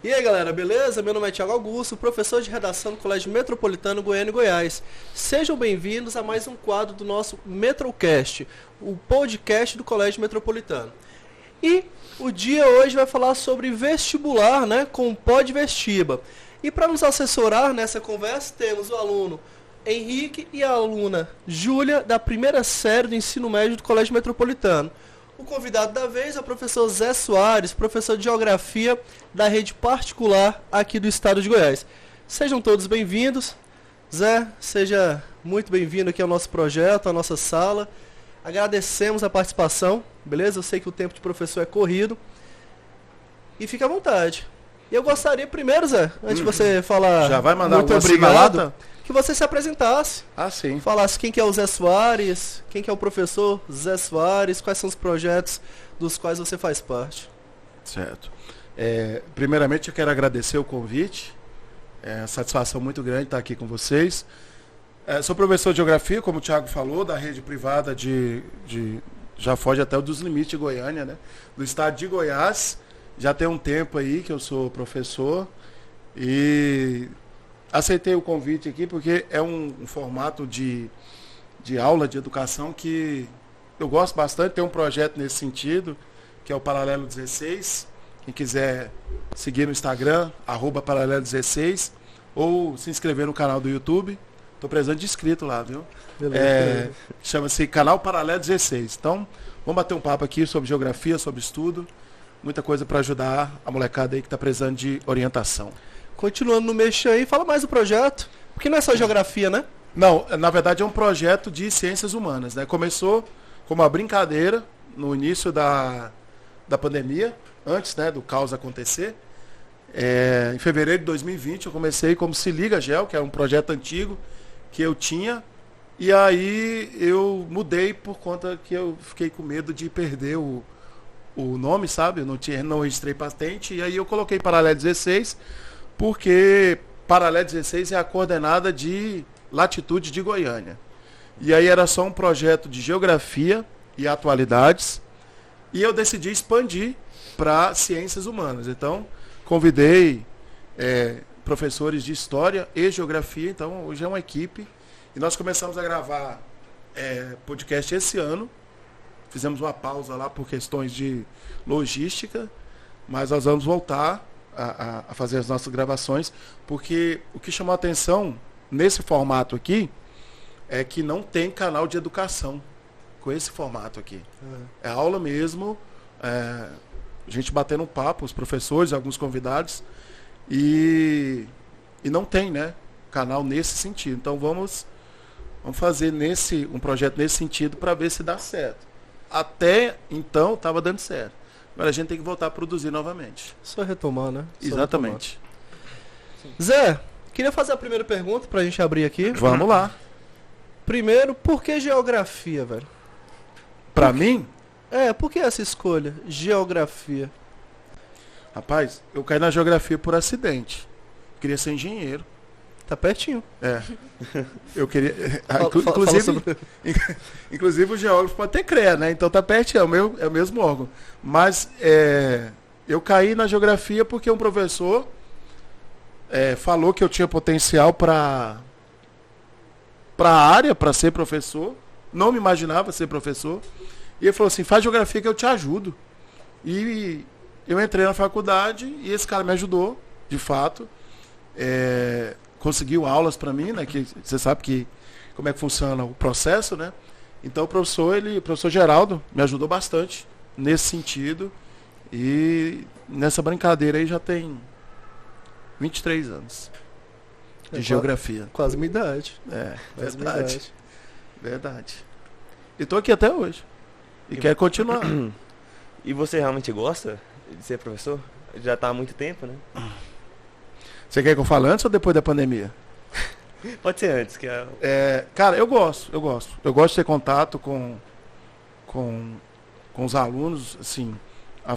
E aí galera, beleza? Meu nome é Thiago Augusto, professor de redação do Colégio Metropolitano Goiânia e Goiás. Sejam bem-vindos a mais um quadro do nosso Metrocast, o podcast do Colégio Metropolitano. E o dia hoje vai falar sobre vestibular, né, com o Podvestiba. E para nos assessorar nessa conversa, temos o aluno Henrique e a aluna Júlia, da primeira série do ensino médio do Colégio Metropolitano. O convidado da vez é o professor Zé Soares, professor de Geografia da rede particular aqui do estado de Goiás. Sejam todos bem-vindos. Zé, seja muito bem-vindo aqui ao nosso projeto, à nossa sala. Agradecemos a participação, beleza? Eu sei que o tempo de professor é corrido. E fique à vontade. E eu gostaria primeiro, Zé, antes de você falar já vai mandar muito obrigado, que você se apresentasse. Ah, sim. Falasse quem que é o Zé Soares, quem que é o professor Zé Soares, quais são os projetos dos quais você faz parte. Certo. Primeiramente eu quero agradecer o convite. É uma satisfação muito grande estar aqui com vocês. Sou professor de Geografia, como o Thiago falou, da rede privada já foge até dos limites de Goiânia, né? Do estado de Goiás. Já tem um tempo aí que eu sou professor e aceitei o convite aqui porque é um formato de aula de educação que eu gosto bastante. Tem um projeto nesse sentido, que é o Paralelo 16. Quem quiser seguir no Instagram, @Paralelo16, ou se inscrever no canal do YouTube. Estou precisando de inscrito lá, viu? Chama-se Canal Paralelo 16. Então, vamos bater um papo aqui sobre geografia, sobre estudo. Muita coisa para ajudar a molecada aí que está precisando de orientação. Continuando no mexer aí, fala mais do projeto, porque não é só geografia, né? Não, na verdade é um projeto de ciências humanas, né? Começou como uma brincadeira no início da pandemia, antes, né, do caos acontecer. Em fevereiro de 2020 eu comecei como Se Liga Geo, que era um projeto antigo que eu tinha, e aí eu mudei por conta que eu fiquei com medo de perder o nome, sabe? Eu não registrei patente, e aí eu coloquei Paralelo 16, porque Paralelo 16 é a coordenada de latitude de Goiânia. E aí era só um projeto de geografia e atualidades, e eu decidi expandir para ciências humanas. Então, convidei professores de história e geografia, então hoje é uma equipe, e nós começamos a gravar podcast esse ano. Fizemos uma pausa lá por questões de logística, mas nós vamos voltar a fazer as nossas gravações, porque o que chamou a atenção nesse formato aqui é que não tem canal de educação com esse formato aqui. É aula mesmo, a gente batendo um papo, os professores, alguns convidados, e não tem, né, canal nesse sentido. Então vamos fazer um projeto nesse sentido para ver se dá certo. Até então estava dando certo. Agora a gente tem que voltar a produzir novamente. Só retomar, né? Exatamente. Retomar. Zé, queria fazer a primeira pergunta pra gente abrir aqui. Vamos lá. Primeiro, por que geografia, velho? Pra mim? Por que essa escolha? Geografia. Rapaz, eu caí na geografia por acidente. Queria ser engenheiro. Tá pertinho. Eu queria. Inclusive o geógrafo pode ter CREA, né? Então tá pertinho, é o mesmo órgão. Mas eu caí na geografia porque um professor falou que eu tinha potencial para a área, para ser professor. Não me imaginava ser professor. E ele falou assim: faz geografia que eu te ajudo. E eu entrei na faculdade e esse cara me ajudou, de fato. Conseguiu aulas para mim, né? Que você sabe como é que funciona o processo, né? Então o professor Geraldo me ajudou bastante nesse sentido, e nessa brincadeira aí já tem 23 anos de geografia. Quase minha idade. Verdade. E tô aqui até hoje. E quero continuar. E você realmente gosta de ser professor? Já tá há muito tempo, né? Você quer que eu fale antes ou depois da pandemia? Pode ser antes. Cara, eu gosto. Eu gosto de ter contato com os alunos, assim, uma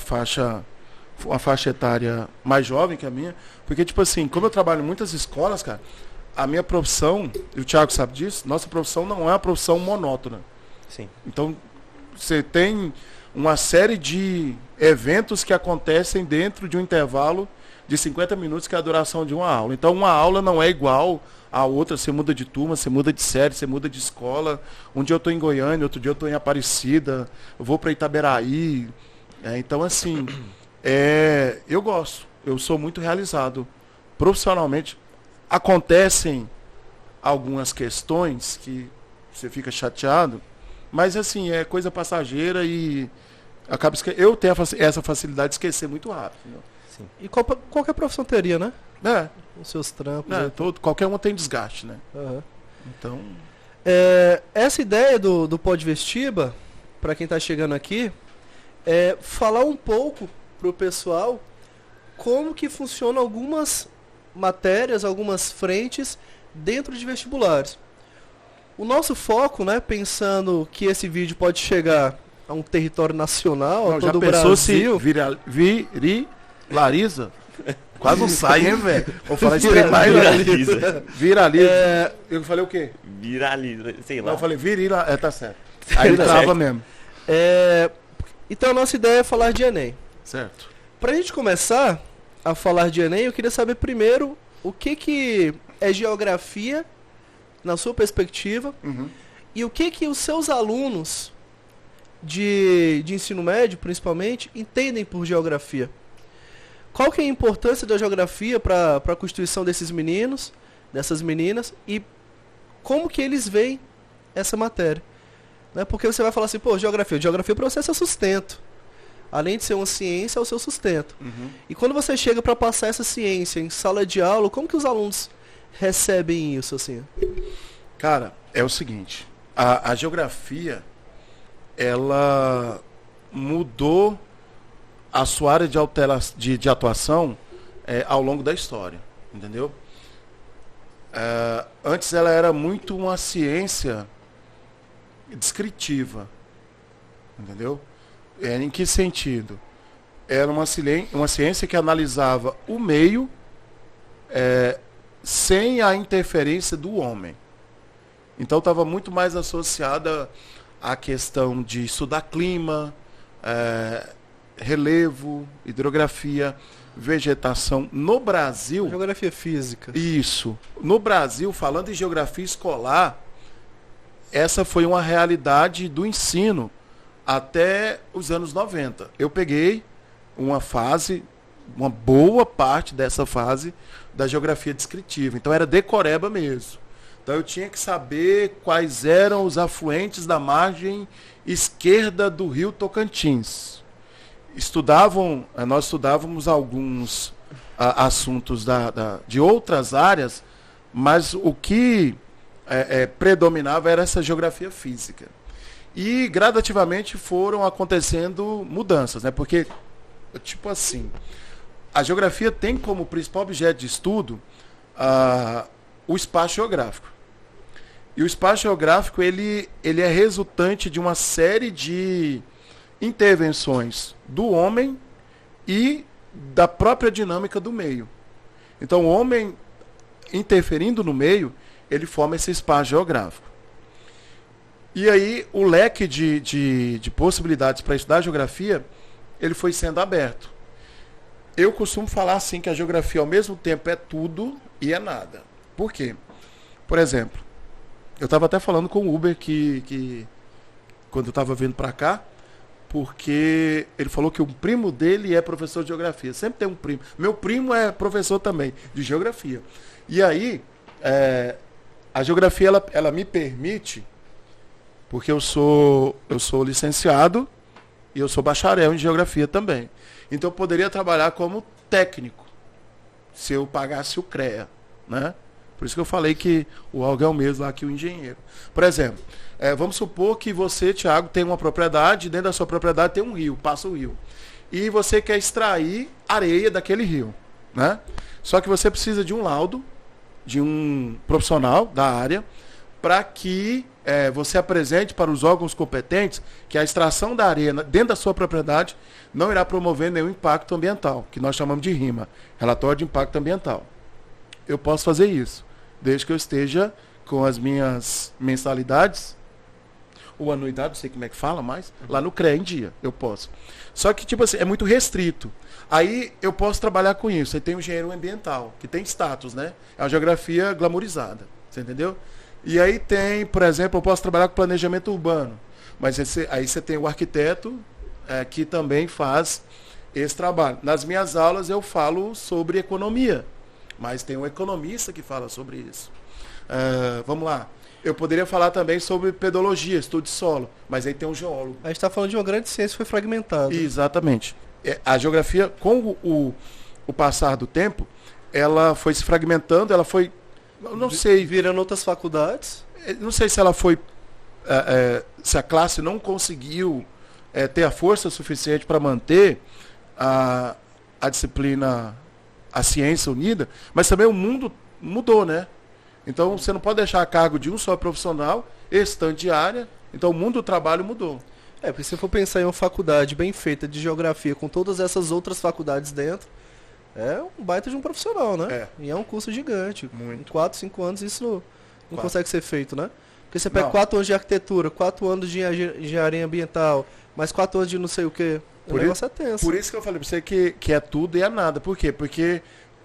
faixa etária mais jovem que a minha. Porque, tipo assim, como eu trabalho em muitas escolas, cara, a minha profissão, e o Thiago sabe disso, nossa profissão não é uma profissão monótona. Sim. Então, você tem uma série de eventos que acontecem dentro de um intervalo de 50 minutos, que é a duração de uma aula. Então, uma aula não é igual a outra, você muda de turma, você muda de série, você muda de escola. Um dia eu estou em Goiânia, outro dia eu estou em Aparecida, eu vou para Itaberaí. Então, assim, eu gosto, eu sou muito realizado profissionalmente. Acontecem algumas questões que você fica chateado, mas, assim, é coisa passageira e acaba eu tenho essa facilidade de esquecer muito rápido. Entendeu? Sim. E qualquer profissão teria, né? Os seus trampos. Qualquer um tem desgaste, né? Uhum. Então... essa ideia do Podvestiba, para quem está chegando aqui, é falar um pouco para o pessoal como que funcionam algumas matérias, algumas frentes dentro de vestibulares. O nosso foco, né, pensando que esse vídeo pode chegar a um território nacional, a todo o Brasil... Virilariza? Quase não sai, hein, velho? Vou falar isso Viraliza. Viraliza. Eu falei o quê? Viraliza, sei lá. Não, eu falei virila. Tá certo. Aí trava mesmo. Então a nossa ideia é falar de Enem. Certo. Pra gente começar a falar de Enem, eu queria saber primeiro o que é geografia, na sua perspectiva, e o que os seus alunos de ensino médio, principalmente, entendem por geografia. Qual que é a importância da geografia para a constituição desses meninos, dessas meninas, e como que eles veem essa matéria? Né? Porque você vai falar assim, geografia para você é seu sustento. Além de ser uma ciência, é o seu sustento. E quando você chega para passar essa ciência em sala de aula, como que os alunos recebem isso, assim? Cara, é o seguinte, a geografia, ela mudou a sua área de atuação ao longo da história, entendeu? Antes ela era muito uma ciência descritiva, entendeu? Em que sentido? Era uma ciência que analisava o meio sem a interferência do homem. Então estava muito mais associada à questão de estudar clima, relevo, hidrografia, vegetação. No Brasil... Geografia física. Isso. No Brasil, falando em geografia escolar, essa foi uma realidade do ensino até os anos 90. Eu peguei uma boa parte dessa fase da geografia descritiva. Então era decoreba mesmo. Então eu tinha que saber quais eram os afluentes da margem esquerda do rio Tocantins. Nós estudávamos alguns assuntos de outras áreas, mas o que predominava era essa geografia física. E gradativamente foram acontecendo mudanças, né? Porque, tipo assim, a geografia tem como principal objeto de estudo o espaço geográfico. E o espaço geográfico ele é resultante de uma série de intervenções do homem e da própria dinâmica do meio. Então, o homem interferindo no meio, ele forma esse espaço geográfico. E aí, o leque de possibilidades para estudar a geografia, ele foi sendo aberto. Eu costumo falar assim que a geografia, ao mesmo tempo, é tudo e é nada. Por quê? Por exemplo, eu estava até falando com o Uber que quando eu estava vindo para cá, porque ele falou que o primo dele é professor de geografia. Sempre tem um primo. Meu primo é professor também de geografia. E aí, a geografia ela me permite, porque eu sou licenciado e eu sou bacharel em geografia também. Então eu poderia trabalhar como técnico, se eu pagasse o CREA, né? Por isso que eu falei que o algo é o mesmo lá que o engenheiro. Por exemplo, vamos supor que você, Thiago, tem uma propriedade, dentro da sua propriedade tem um rio, passa o rio. E você quer extrair areia daquele rio, né? Só que você precisa de um laudo, de um profissional da área, para que você apresente para os órgãos competentes que a extração da areia dentro da sua propriedade não irá promover nenhum impacto ambiental, que nós chamamos de RIMA, Relatório de Impacto Ambiental. Eu posso fazer isso, desde que eu esteja com as minhas mensalidades ou anuidade, não sei como é que fala mais, lá no CREA em dia, eu posso. Só que, tipo assim, é muito restrito. Aí eu posso trabalhar com isso. Aí tem o engenheiro ambiental, que tem status, né? É uma geografia glamourizada, você entendeu? E aí tem, por exemplo, eu posso trabalhar com planejamento urbano. Mas aí você tem o arquiteto, que também faz esse trabalho. Nas minhas aulas eu falo sobre economia, mas tem um economista que fala sobre isso. Vamos lá. Eu poderia falar também sobre pedologia, estudo de solo, mas aí tem um geólogo. A gente está falando de uma grande ciência que foi fragmentada. Exatamente. A geografia, com o passar do tempo, ela foi se fragmentando, ela foi, não sei... Virando outras faculdades? Não sei se ela foi... se a classe não conseguiu ter a força suficiente para manter a disciplina, a ciência unida, mas também o mundo mudou, né? Então você não pode deixar a cargo de um só profissional, estagiária, então o mundo do trabalho mudou. Porque se for pensar em uma faculdade bem feita de geografia, com todas essas outras faculdades dentro, é um baita de um profissional, né? E é um curso gigante. Muito. Em 4, 5 anos isso não consegue ser feito, né? Porque você pega 4 anos de arquitetura, 4 anos de engenharia ambiental, mais 4 anos de não sei o quê. O negócio é tenso. Por isso que eu falei pra você que é tudo e é nada. Por quê? Porque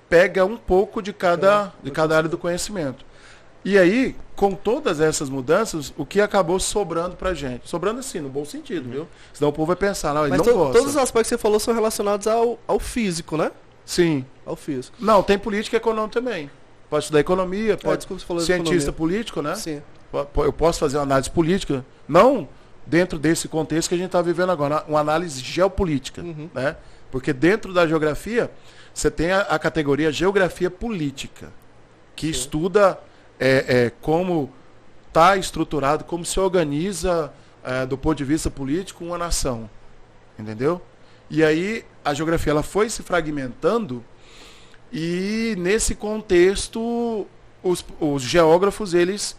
pega um pouco de cada área do conhecimento. E aí, com todas essas mudanças, o que acabou sobrando pra gente? Sobrando assim, no bom sentido, viu? Senão o povo vai pensar, não, ele Mas não gosta. Todos os aspectos que você falou são relacionados ao físico, né? Sim. Ao físico. Não, tem política e econômica também. Pode estudar economia, pode desculpa, você falou de cientista economia. político, né? Sim. Eu posso fazer uma análise política, não dentro desse contexto que a gente está vivendo agora, uma análise geopolítica, né? Porque dentro da geografia, você tem a categoria geografia política, que estuda como está estruturado, como se organiza do ponto de vista político uma nação, entendeu? E aí a geografia ela foi se fragmentando e nesse contexto os geógrafos eles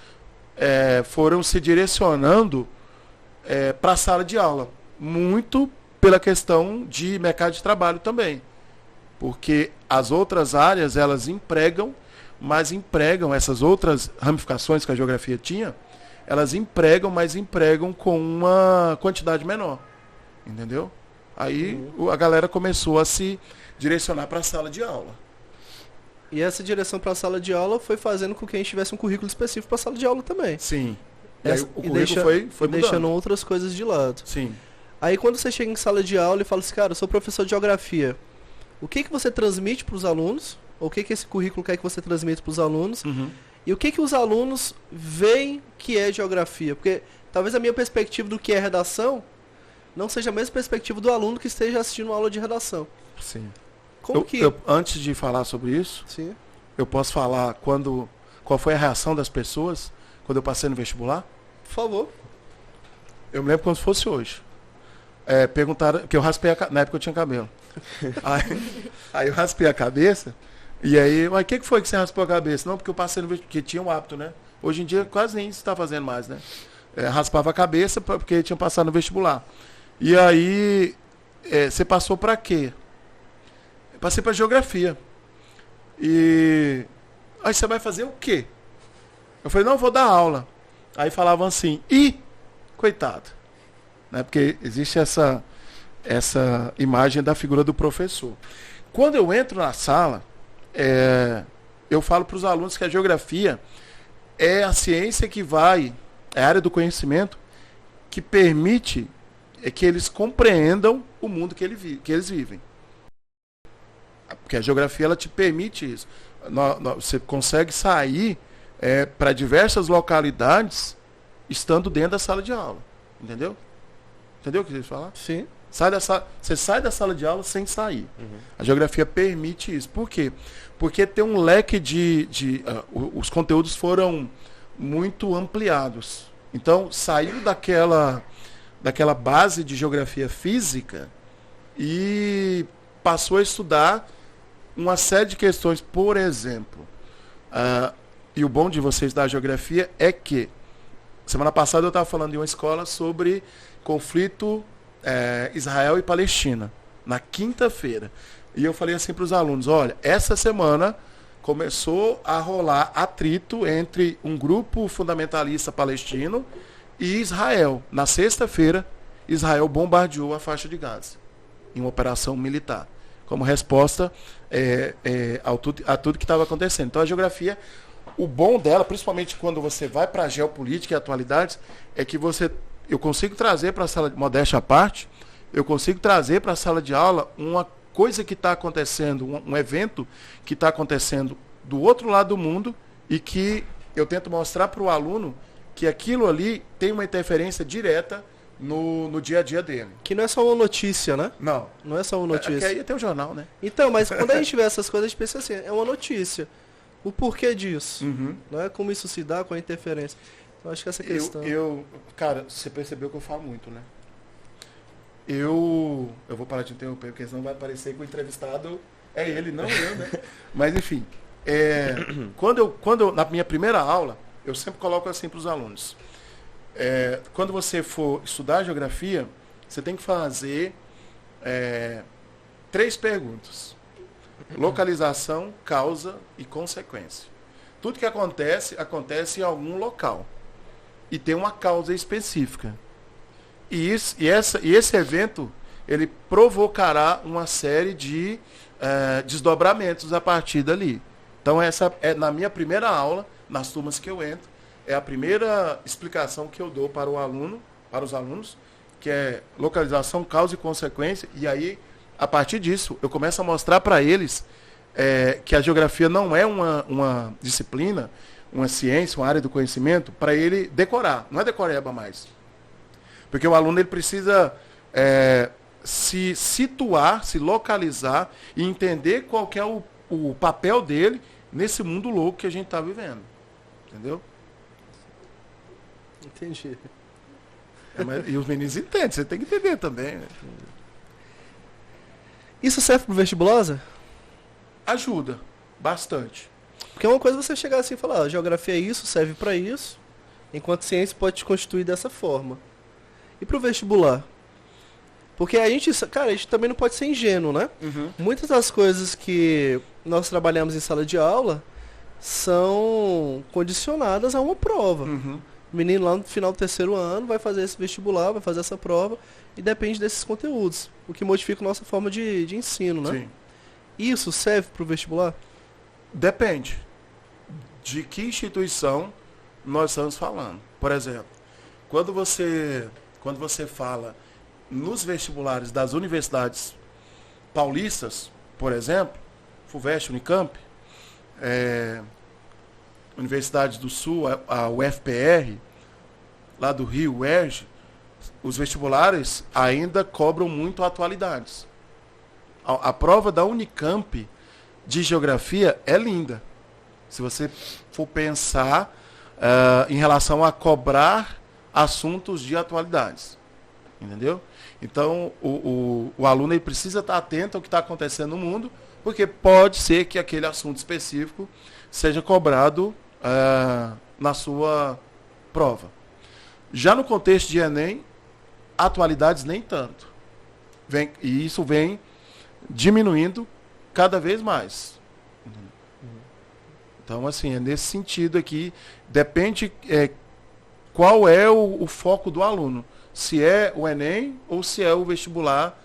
foram se direcionando para a sala de aula, muito pela questão de mercado de trabalho também, porque as outras áreas elas empregam essas outras ramificações que a geografia tinha, elas empregam, mas empregam com uma quantidade menor, entendeu? Aí a galera começou a se direcionar para a sala de aula. E essa direção para a sala de aula foi fazendo com que a gente tivesse um currículo específico para a sala de aula também. Sim. E aí o currículo foi mudando. Deixando outras coisas de lado. Sim. Aí quando você chega em sala de aula e fala assim, cara, eu sou professor de geografia, o que você transmite para os alunos? Ou o que esse currículo quer que você transmita para os alunos? E o que os alunos veem que é geografia? Porque talvez a minha perspectiva do que é redação não seja a mesma perspectiva do aluno que esteja assistindo uma aula de redação. Sim. Como antes de falar sobre isso, Sim. eu posso falar qual foi a reação das pessoas quando eu passei no vestibular? Por favor. Eu me lembro como se fosse hoje. Perguntaram, que eu raspei na época eu tinha cabelo. aí eu raspei a cabeça, e aí, mas o que foi que você raspou a cabeça? Não, porque eu passei no vestibular, porque tinha um hábito, né? Hoje em dia quase nem se está fazendo mais, né? Raspava a cabeça porque tinha passado no vestibular. E aí, você passou para quê? Eu passei para geografia. E aí você vai fazer o quê? Eu falei, não, eu vou dar aula. Aí falavam assim, coitado. Né? Porque existe essa imagem da figura do professor. Quando eu entro na sala, eu falo para os alunos que a geografia é a ciência que é a área do conhecimento que permite que eles compreendam o mundo que eles vivem. Porque a geografia ela te permite isso. Você consegue sair para diversas localidades estando dentro da sala de aula. Entendeu? Entendeu o que eu quis falar? Sim. Você sai da sala de aula sem sair. A geografia permite isso. Por quê? Porque tem um leque os conteúdos foram muito ampliados. Então, saiu daquela base de geografia física e passou a estudar uma série de questões. Por exemplo, e o bom de você estudar geografia é que, semana passada eu estava falando em uma escola sobre conflito Israel e Palestina, na quinta-feira. E eu falei assim para os alunos, olha, essa semana começou a rolar atrito entre um grupo fundamentalista palestino E Israel, na sexta-feira, Israel bombardeou a faixa de Gaza em uma operação militar, como resposta a tudo que estava acontecendo. Então a geografia, o bom dela, principalmente quando você vai para a geopolítica e atualidades, é que eu consigo trazer para a sala, modéstia à parte, eu consigo trazer para a sala de aula uma coisa que está acontecendo, um evento que está acontecendo do outro lado do mundo e que eu tento mostrar para o aluno que aquilo ali tem uma interferência direta no dia a dia dele. Que não é só uma notícia, né? Não. Não é só uma Porque notícia. aí tem o jornal, né? Então, mas quando a gente vê essas coisas, a gente pensa assim, é uma notícia. O porquê disso? Não é como isso se dá com a interferência. Então, acho que essa questão... Cara, você percebeu que eu falo muito, né? Eu vou parar de interromper, porque senão vai parecer que o entrevistado é ele, não eu, né? Mas, enfim, na minha primeira aula, eu sempre coloco assim para os alunos. Quando você for estudar geografia, você tem que fazer 3 perguntas. Localização, causa e consequência. Tudo que acontece em algum local. E tem uma causa específica. E esse evento, ele provocará uma série de desdobramentos a partir dali. Então, essa é na minha primeira aula, nas turmas que eu entro, é a primeira explicação que eu dou para os alunos, que é localização, causa e consequência. E aí, a partir disso, eu começo a mostrar para eles que a geografia não é uma disciplina, uma ciência, uma área do conhecimento, para ele decorar. Não é decoreba mais. Porque o aluno ele precisa se situar, se localizar e entender qual que é o papel dele nesse mundo louco que a gente está vivendo. Entendeu? Entendi. E os meninos entendem, você tem que entender também. Né? Isso serve pro vestibular, Zé? Ajuda, bastante. Porque é uma coisa você chegar assim e falar, geografia é isso, serve para isso, enquanto ciência pode te constituir dessa forma. E pro vestibular? Porque a gente também não pode ser ingênuo, né? Muitas das coisas que nós trabalhamos em sala de aula são condicionadas a uma prova. O menino lá no final do 3º ano vai fazer esse vestibular, vai fazer essa prova, e depende desses conteúdos, o que modifica a nossa forma de ensino, né? Sim. Isso serve para o vestibular? Depende de que instituição nós estamos falando. Por exemplo, quando você fala nos vestibulares das universidades paulistas, por exemplo, FUVEST, Unicamp, Universidade do Sul, a UFPR, lá do Rio, UERJ, os vestibulares ainda cobram muito atualidades. A prova da Unicamp de geografia é linda. Se você for pensar em relação a cobrar assuntos de atualidades. Entendeu? Então, o aluno ele precisa estar atento ao que está acontecendo no mundo, porque pode ser que aquele assunto específico seja cobrado na sua prova. Já no contexto de Enem, atualidades nem tanto. E isso vem diminuindo cada vez mais. Então, assim, é nesse sentido aqui, depende qual é o foco do aluno. Se é o Enem ou se é o vestibular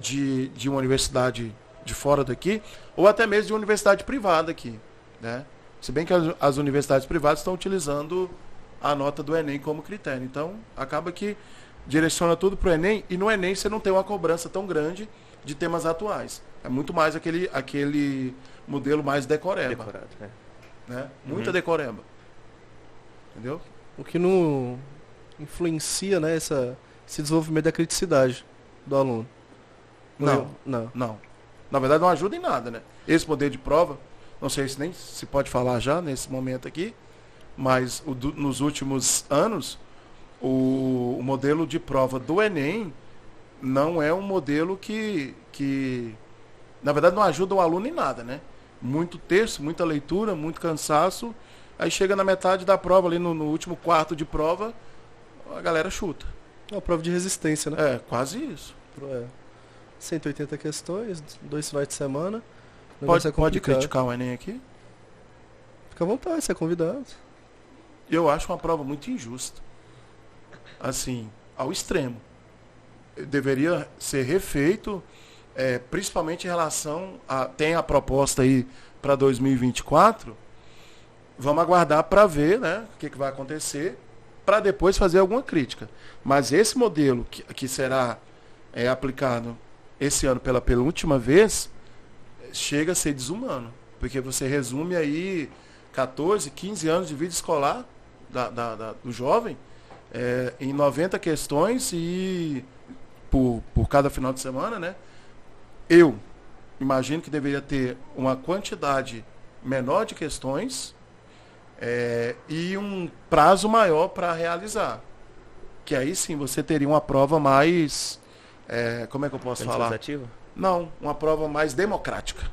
de uma universidade de fora daqui, ou até mesmo de uma universidade privada aqui. Né? Se bem que as universidades privadas estão utilizando a nota do Enem como critério. Então, acaba que direciona tudo para o Enem, e no Enem você não tem uma cobrança tão grande de temas atuais. É muito mais aquele modelo mais decoreba. Decorado, né? Muita decoreba. Entendeu? O que não influencia, né, esse desenvolvimento da criticidade do aluno. Não. Não. Na verdade, não ajuda em nada, né? Esse modelo de prova, não sei se nem se pode falar já nesse momento aqui, mas nos últimos anos, o modelo de prova do Enem não é um modelo que, na verdade, não ajuda o aluno em nada, né? Muito texto, muita leitura, muito cansaço. Aí chega na metade da prova, ali no último quarto de prova, a galera chuta. É uma prova de resistência, né? É, quase isso. 180 questões, 2 finais de semana. Pode criticar o Enem aqui? Fica à vontade, você é convidado. Eu acho uma prova muito injusta. assim, ao extremo. Deveria ser refeito, principalmente em relação a... Tem a proposta aí para 2024, vamos aguardar para ver, né, o que vai acontecer, para depois fazer alguma crítica. Mas esse modelo que será aplicado esse ano pela penúltima vez, chega a ser desumano. Porque você resume aí 14, 15 anos de vida escolar do jovem em 90 questões e por cada final de semana, né? Eu imagino que deveria ter uma quantidade menor de questões e um prazo maior para realizar. Que aí sim você teria uma prova mais... como é que eu posso falar? Não, uma prova mais democrática.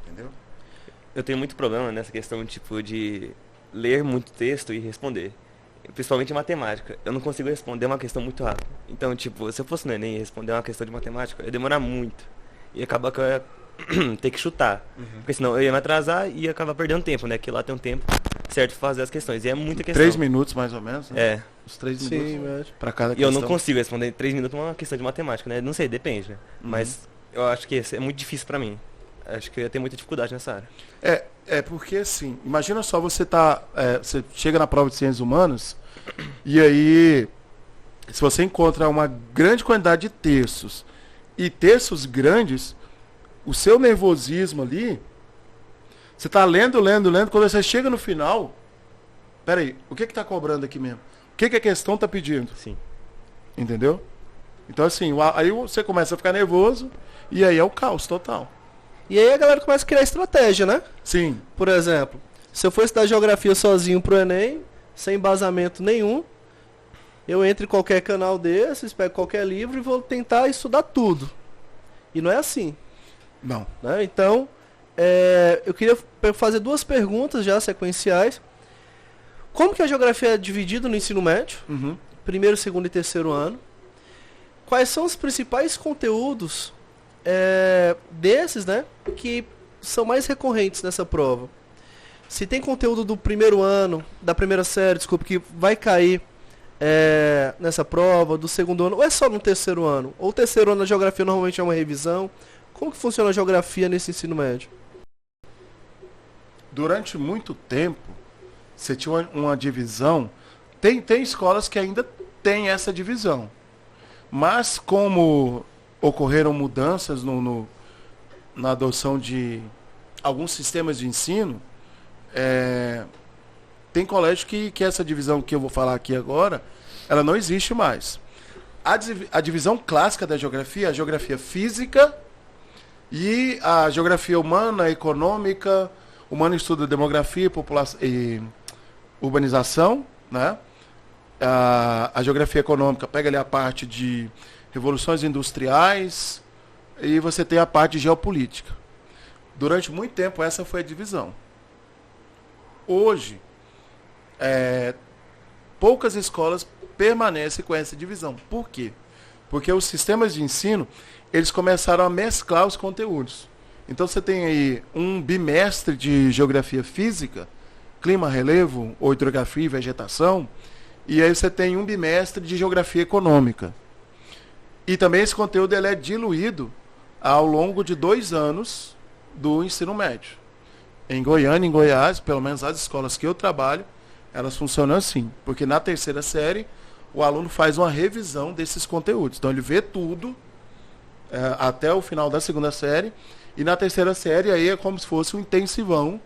Entendeu? Eu tenho muito problema nessa questão tipo, de ler muito texto e responder. Principalmente em matemática. Eu não consigo responder uma questão muito rápido. Então, tipo, se eu fosse no Enem e responder uma questão de matemática, eu ia demorar muito. E acaba que eu ia ter que chutar. Porque senão eu ia me atrasar e ia acabar perdendo tempo, né? Que lá tem um tempo certo pra fazer as questões. E é muita questão. 3 minutos mais ou menos, né? Os 3 minutos para cada questão. E eu não consigo responder em 3 minutos uma questão de matemática, né? Não sei, depende, né? Mas eu acho que é muito difícil pra mim. Acho que eu ia ter muita dificuldade nessa área. Porque assim, imagina só você você chega na prova de ciências humanas e aí, se você encontra uma grande quantidade de textos e textos grandes, o seu nervosismo ali, você está lendo, quando você chega no final, peraí, o que está cobrando aqui mesmo? O que a questão está pedindo? Sim. Entendeu? Então assim, aí você começa a ficar nervoso e aí é o caos total. E aí a galera começa a criar estratégia, né? Sim. Por exemplo, se eu for estudar geografia sozinho pro Enem, sem embasamento nenhum, eu entro em qualquer canal desses, pego qualquer livro e vou tentar estudar tudo. E não é assim. Não. Né? Então, eu queria fazer 2 perguntas já sequenciais. Como que a geografia é dividida no ensino médio? Primeiro, segundo e terceiro ano. Quais são os principais conteúdos desses, né, que são mais recorrentes nessa prova? Se tem conteúdo do primeiro ano, da primeira série, desculpa, que vai cair nessa prova, do segundo ano, ou é só no terceiro ano? Ou o terceiro ano da geografia normalmente é uma revisão? Como que funciona a geografia nesse ensino médio? Durante muito tempo, você tinha uma divisão. Tem escolas que ainda têm essa divisão. Mas como ocorreram mudanças na adoção de alguns sistemas de ensino, tem colégio que essa divisão que eu vou falar aqui agora, ela não existe mais. A divisão clássica da geografia, a geografia física e a geografia humana, econômica, humano estuda demografia e urbanização, né? A geografia econômica pega ali a parte de revoluções industriais e você tem a parte de geopolítica. Durante muito tempo essa foi a divisão. Hoje, poucas escolas permanecem com essa divisão. Por quê? Porque os sistemas de ensino, eles começaram a mesclar os conteúdos. Então você tem aí um bimestre de geografia física, clima, relevo, ou hidrografia e vegetação, e aí você tem um bimestre de geografia econômica. E também esse conteúdo ele é diluído ao longo de 2 anos do ensino médio. Em Goiânia, em Goiás, pelo menos as escolas que eu trabalho, elas funcionam assim. Porque na terceira série, o aluno faz uma revisão desses conteúdos. Então ele vê tudo até o final da segunda série. E na terceira série aí é como se fosse um intensivão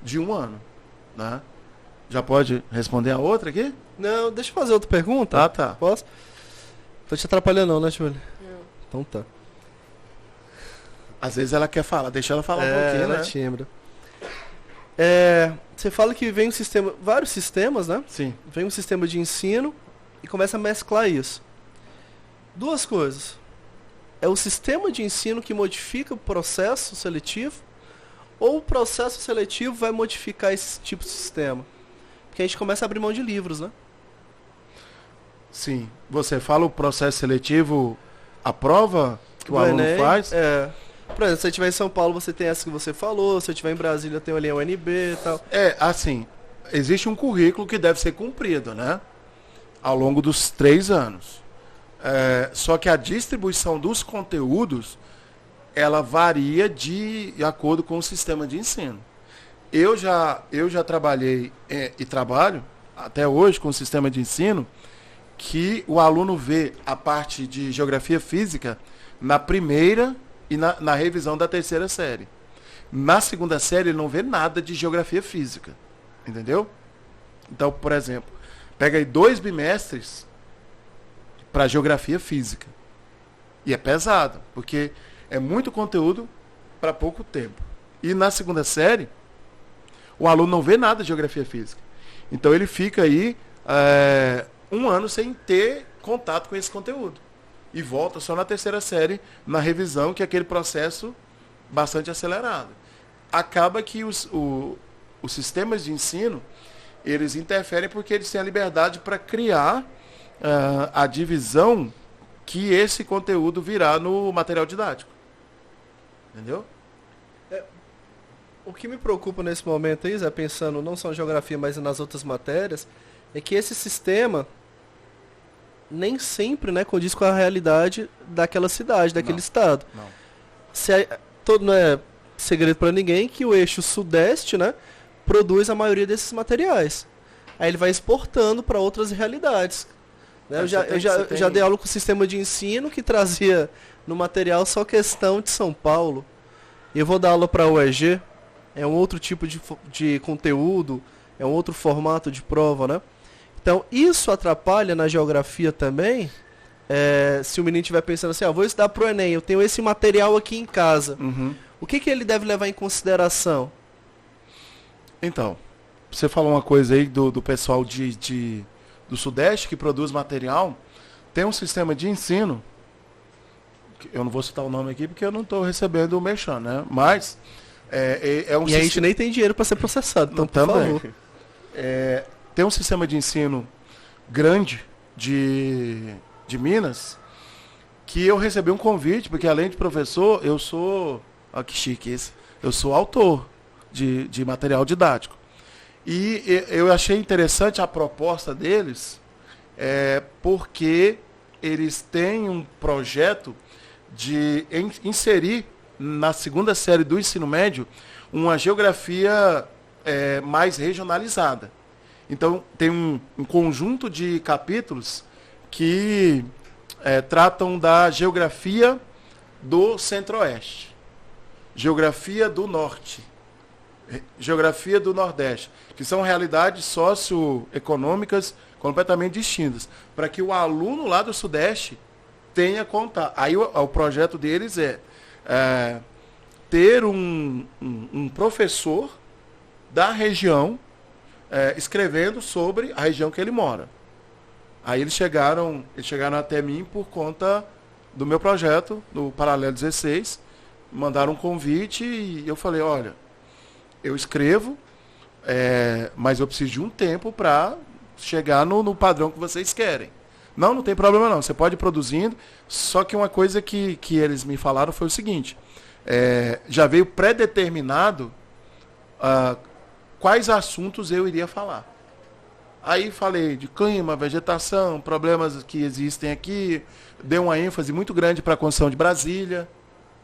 de 1 ano. Né? Já pode responder a outra aqui? Não, deixa eu fazer outra pergunta. Tá. Posso? Tô te atrapalhando não, né, Júlia? Não. Então tá. Às vezes ela quer falar, deixa ela falar um pouquinho, ela né? tímida. Você fala que vem um sistema, vários sistemas, né? Sim. Vem um sistema de ensino e começa a mesclar isso. 2 coisas. É o sistema de ensino que modifica o processo seletivo ou o processo seletivo vai modificar esse tipo de sistema? Porque a gente começa a abrir mão de livros, né? Sim. Você fala o processo seletivo, a prova que o aluno faz? Por exemplo, se você estiver em São Paulo, você tem essa que você falou. Se você estiver em Brasília, tem ali a UNB e tal. Assim, existe um currículo que deve ser cumprido, né? ao longo dos 3 anos. Só que a distribuição dos conteúdos, ela varia de acordo com o sistema de ensino. Eu já trabalhei e trabalho até hoje com o sistema de ensino que o aluno vê a parte de geografia física na primeira e na revisão da 3ª série. Na 2ª série ele não vê nada de geografia física. Entendeu? Então, por exemplo, pega aí 2 bimestres para geografia física. E é pesado, porque é muito conteúdo para pouco tempo. E na 2ª série, o aluno não vê nada de geografia física. Então ele fica aí 1 ano sem ter contato com esse conteúdo. E volta só na 3ª série, na revisão, que é aquele processo bastante acelerado. Acaba que os sistemas de ensino, eles interferem porque eles têm a liberdade para criar a divisão que esse conteúdo virá no material didático. Entendeu? O que me preocupa nesse momento aí, Zé, pensando não só em geografia, mas nas outras matérias, é que esse sistema nem sempre, né, condiz com a realidade daquela cidade, daquele estado. Não. Não é segredo para ninguém que o eixo sudeste, né, produz a maioria desses materiais. Aí ele vai exportando para outras realidades. Né? Eu já dei aula com o sistema de ensino que trazia no material só questão de São Paulo. E eu vou dar aula para a UEG, é um outro tipo de conteúdo, é um outro formato de prova, né? Então, isso atrapalha na geografia também, se o menino estiver pensando assim, vou estudar para o Enem, eu tenho esse material aqui em casa. Uhum. O que ele deve levar em consideração? Então, você falou uma coisa aí do pessoal do Sudeste que produz material. Tem um sistema de ensino, eu não vou citar o nome aqui porque eu não estou recebendo o merchan, né? Mas é um E a gente nem tem dinheiro para ser processado, então por favor. Tem um sistema de ensino grande de Minas que eu recebi um convite, porque além de professor, eu sou... Olha que chique isso. Eu sou autor de material didático. E eu achei interessante a proposta deles, porque eles têm um projeto de inserir na 2ª série do ensino médio uma geografia mais regionalizada. Então, tem um conjunto de capítulos que tratam da geografia do Centro-Oeste, geografia do Norte, geografia do Nordeste, que são realidades socioeconômicas completamente distintas, para que o aluno lá do Sudeste tenha contato. Aí o projeto deles ter um professor da região escrevendo sobre a região que ele mora. Aí eles chegaram até mim por conta do meu projeto, do Paralelo 16, mandaram um convite e eu falei, olha, eu escrevo, mas eu preciso de um tempo para chegar no padrão que vocês querem. Não tem problema não, você pode ir produzindo, só que uma coisa que eles me falaram foi o seguinte, já veio pré-determinado quais assuntos eu iria falar. Aí falei de clima, vegetação, problemas que existem aqui, dei uma ênfase muito grande para a construção de Brasília,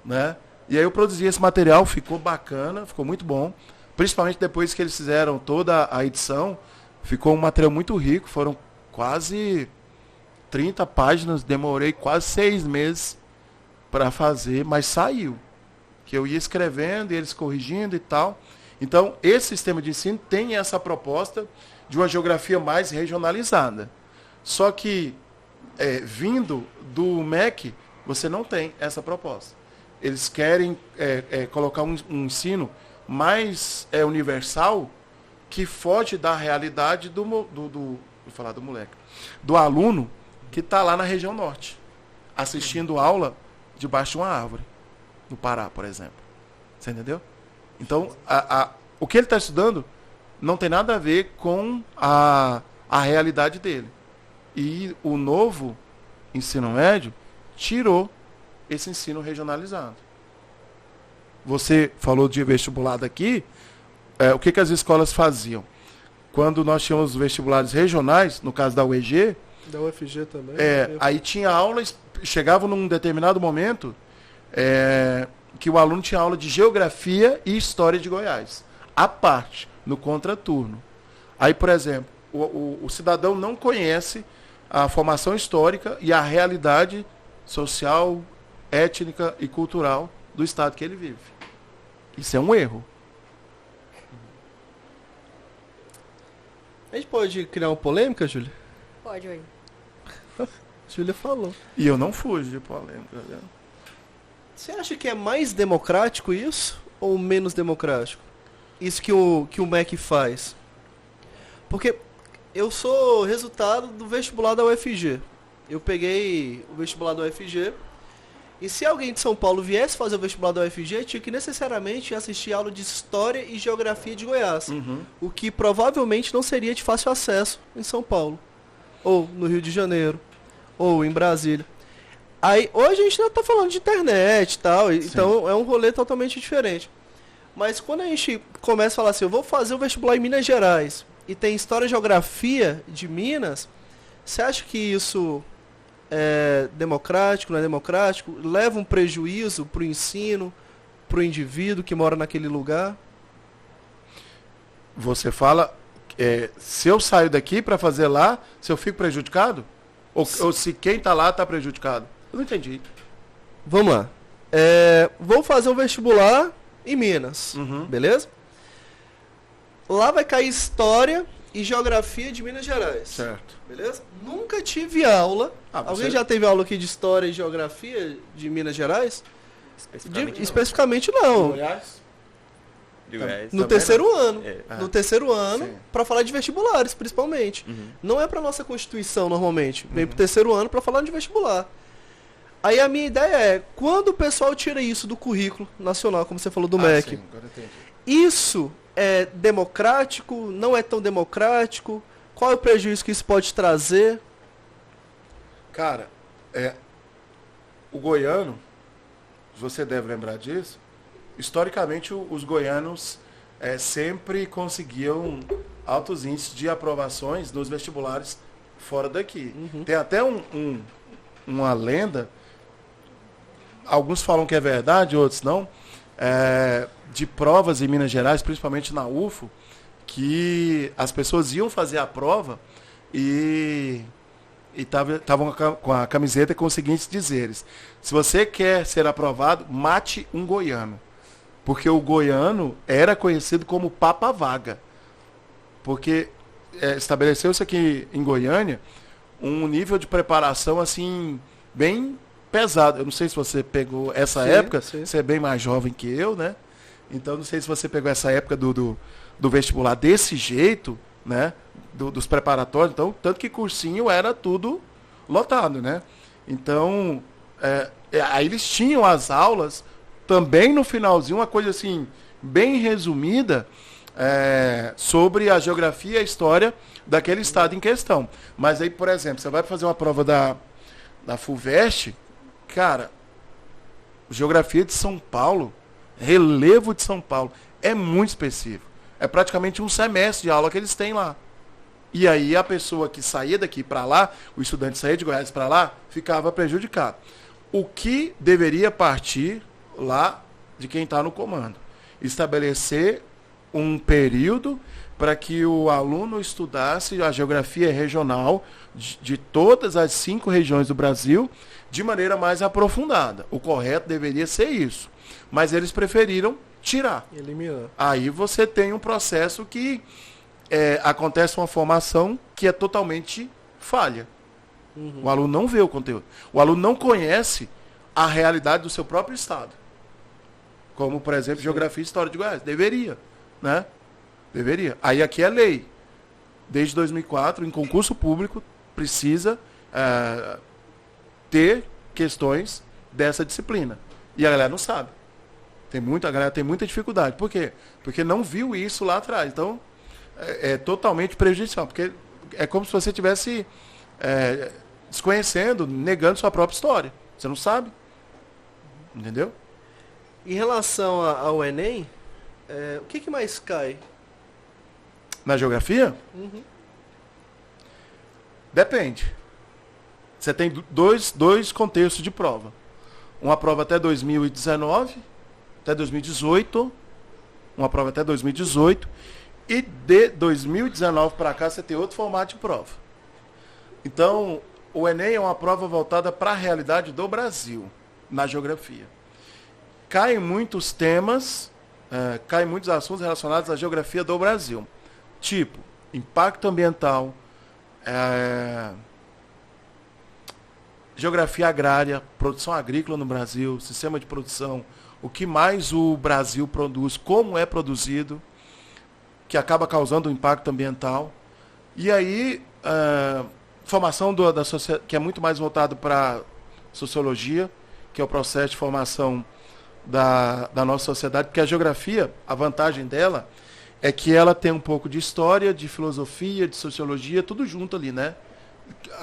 né? E aí eu produzi esse material, ficou bacana, ficou muito bom, principalmente depois que eles fizeram toda a edição, ficou um material muito rico, foram quase 30 páginas, demorei quase 6 meses para fazer, mas saiu. Que eu ia escrevendo e eles corrigindo e tal. Então, esse sistema de ensino tem essa proposta de uma geografia mais regionalizada. Só que, vindo do MEC, você não tem essa proposta. Eles querem colocar um ensino mais universal, que foge da realidade vou falar do moleque, do aluno que está lá na região norte, assistindo aula debaixo de uma árvore, no Pará, por exemplo. Você entendeu? Então, o que ele está estudando não tem nada a ver com a realidade dele. E o novo ensino médio tirou esse ensino regionalizado. Você falou de vestibulado aqui, o que as escolas faziam? Quando nós tínhamos vestibulares regionais, no caso da UEG, Da UFG também. Aí tinha aulas, chegava num determinado momento que o aluno tinha aula de geografia e história de Goiás, à parte, no contraturno. Aí, por exemplo, o cidadão não conhece a formação histórica e a realidade social, étnica e cultural do estado que ele vive. Isso é um erro. A gente pode criar uma polêmica, Júlia? Pode, oi. Júlia falou. E eu não fujo de polêmica. Né? Você acha que é mais democrático isso ou menos democrático? Isso que o MEC faz? Porque eu sou resultado do vestibular da UFG. Eu peguei o vestibular da UFG. E se alguém de São Paulo viesse fazer o vestibular da UFG, tinha que necessariamente assistir aula de História e Geografia de Goiás. O que provavelmente não seria de fácil acesso em São Paulo. Ou no Rio de Janeiro. Ou em Brasília. Aí, hoje a gente ainda está falando de internet e tal. Então é um rolê totalmente diferente. Mas quando a gente começa a falar assim, eu vou fazer o vestibular em Minas Gerais. E tem História e Geografia de Minas. Você acha que isso é democrático, não é democrático? Leva um prejuízo para o ensino, para o indivíduo que mora naquele lugar? Você fala, se eu saio daqui para fazer lá, se eu fico prejudicado? Ou se quem está lá está prejudicado? Eu não entendi. Vamos lá. Vou fazer um vestibular em Minas, beleza? Lá vai cair História e Geografia de Minas Gerais. Certo. Beleza? Nunca tive aula. Alguém já teve aula aqui de História e Geografia de Minas Gerais? Especificamente não. Goiás? No terceiro ano. No Ah, terceiro ano, sim. para falar de vestibulares, principalmente. Não é para nossa Constituição, normalmente. Vem pro terceiro ano para falar de vestibular. Aí a minha ideia é, quando o pessoal tira isso do currículo nacional, como você falou do MEC, sim, agora eu entendi. isso é democrático? Não é tão democrático? Qual é o prejuízo que isso pode trazer? Cara, o goiano, você deve lembrar disso, historicamente os goianos sempre conseguiam altos índices de aprovações nos vestibulares fora daqui. Tem até uma lenda, alguns falam que é verdade, outros não, de provas em Minas Gerais, principalmente na UFO, que as pessoas iam fazer a prova e estavam com a camiseta com os seguintes dizeres: se você quer ser aprovado, mate um goiano. Porque o goiano era conhecido como papa vaga. Porque estabeleceu-se aqui em Goiânia um nível de preparação assim bem pesado. Eu não sei se você pegou essa época, você é bem mais jovem que eu, né? Então não sei se você pegou essa época do vestibular desse jeito, né? Dos preparatórios. Então, tanto que cursinho era tudo lotado, né? Então, aí eles tinham as aulas também no finalzinho, uma coisa assim, bem resumida, sobre a geografia e a história daquele estado em questão. Mas aí, por exemplo, você vai fazer uma prova da FUVEST, cara, geografia de São Paulo, relevo de São Paulo, é muito específico. É praticamente um semestre de aula que eles têm lá. E aí a pessoa que saía daqui para lá, o estudante saía de Goiás para lá, ficava prejudicado. O que deveria partir lá de quem está no comando? Estabelecer um período para que o aluno estudasse a geografia regional de todas as 5 regiões do Brasil de maneira mais aprofundada. O correto deveria ser isso. Mas eles preferiram tirar. Eliminar. Aí você tem um processo que acontece uma formação que é totalmente falha. O aluno não vê o conteúdo. O aluno não conhece a realidade do seu próprio estado. Como, por exemplo, Geografia e História de Goiás. Deveria, né? Deveria. Aí aqui é lei. Desde 2004, em concurso público, precisa ter questões dessa disciplina. E a galera não sabe. A galera tem muita dificuldade. Por quê? Porque não viu isso lá atrás. Então, é totalmente prejudicial. Porque é como se você estivesse desconhecendo, negando sua própria história. Você não sabe. Entendeu? Em relação ao Enem, o que mais cai? Na geografia? Depende. você tem dois contextos de prova. Uma prova até 2019, até 2018, uma prova até 2018, e de 2019 para cá você tem outro formato de prova. Então, o Enem é uma prova voltada para a realidade do Brasil, na geografia. Caem muitos temas, caem muitos assuntos relacionados à geografia do Brasil. Tipo, impacto ambiental, geografia agrária, produção agrícola no Brasil, sistema de produção, o que mais o Brasil produz, como é produzido, que acaba causando um impacto ambiental. E aí, formação da sociedade, que é muito mais voltado para sociologia, que é o processo de formação da nossa sociedade, porque a geografia, a vantagem dela é que ela tem um pouco de história, de filosofia, de sociologia, tudo junto ali, né?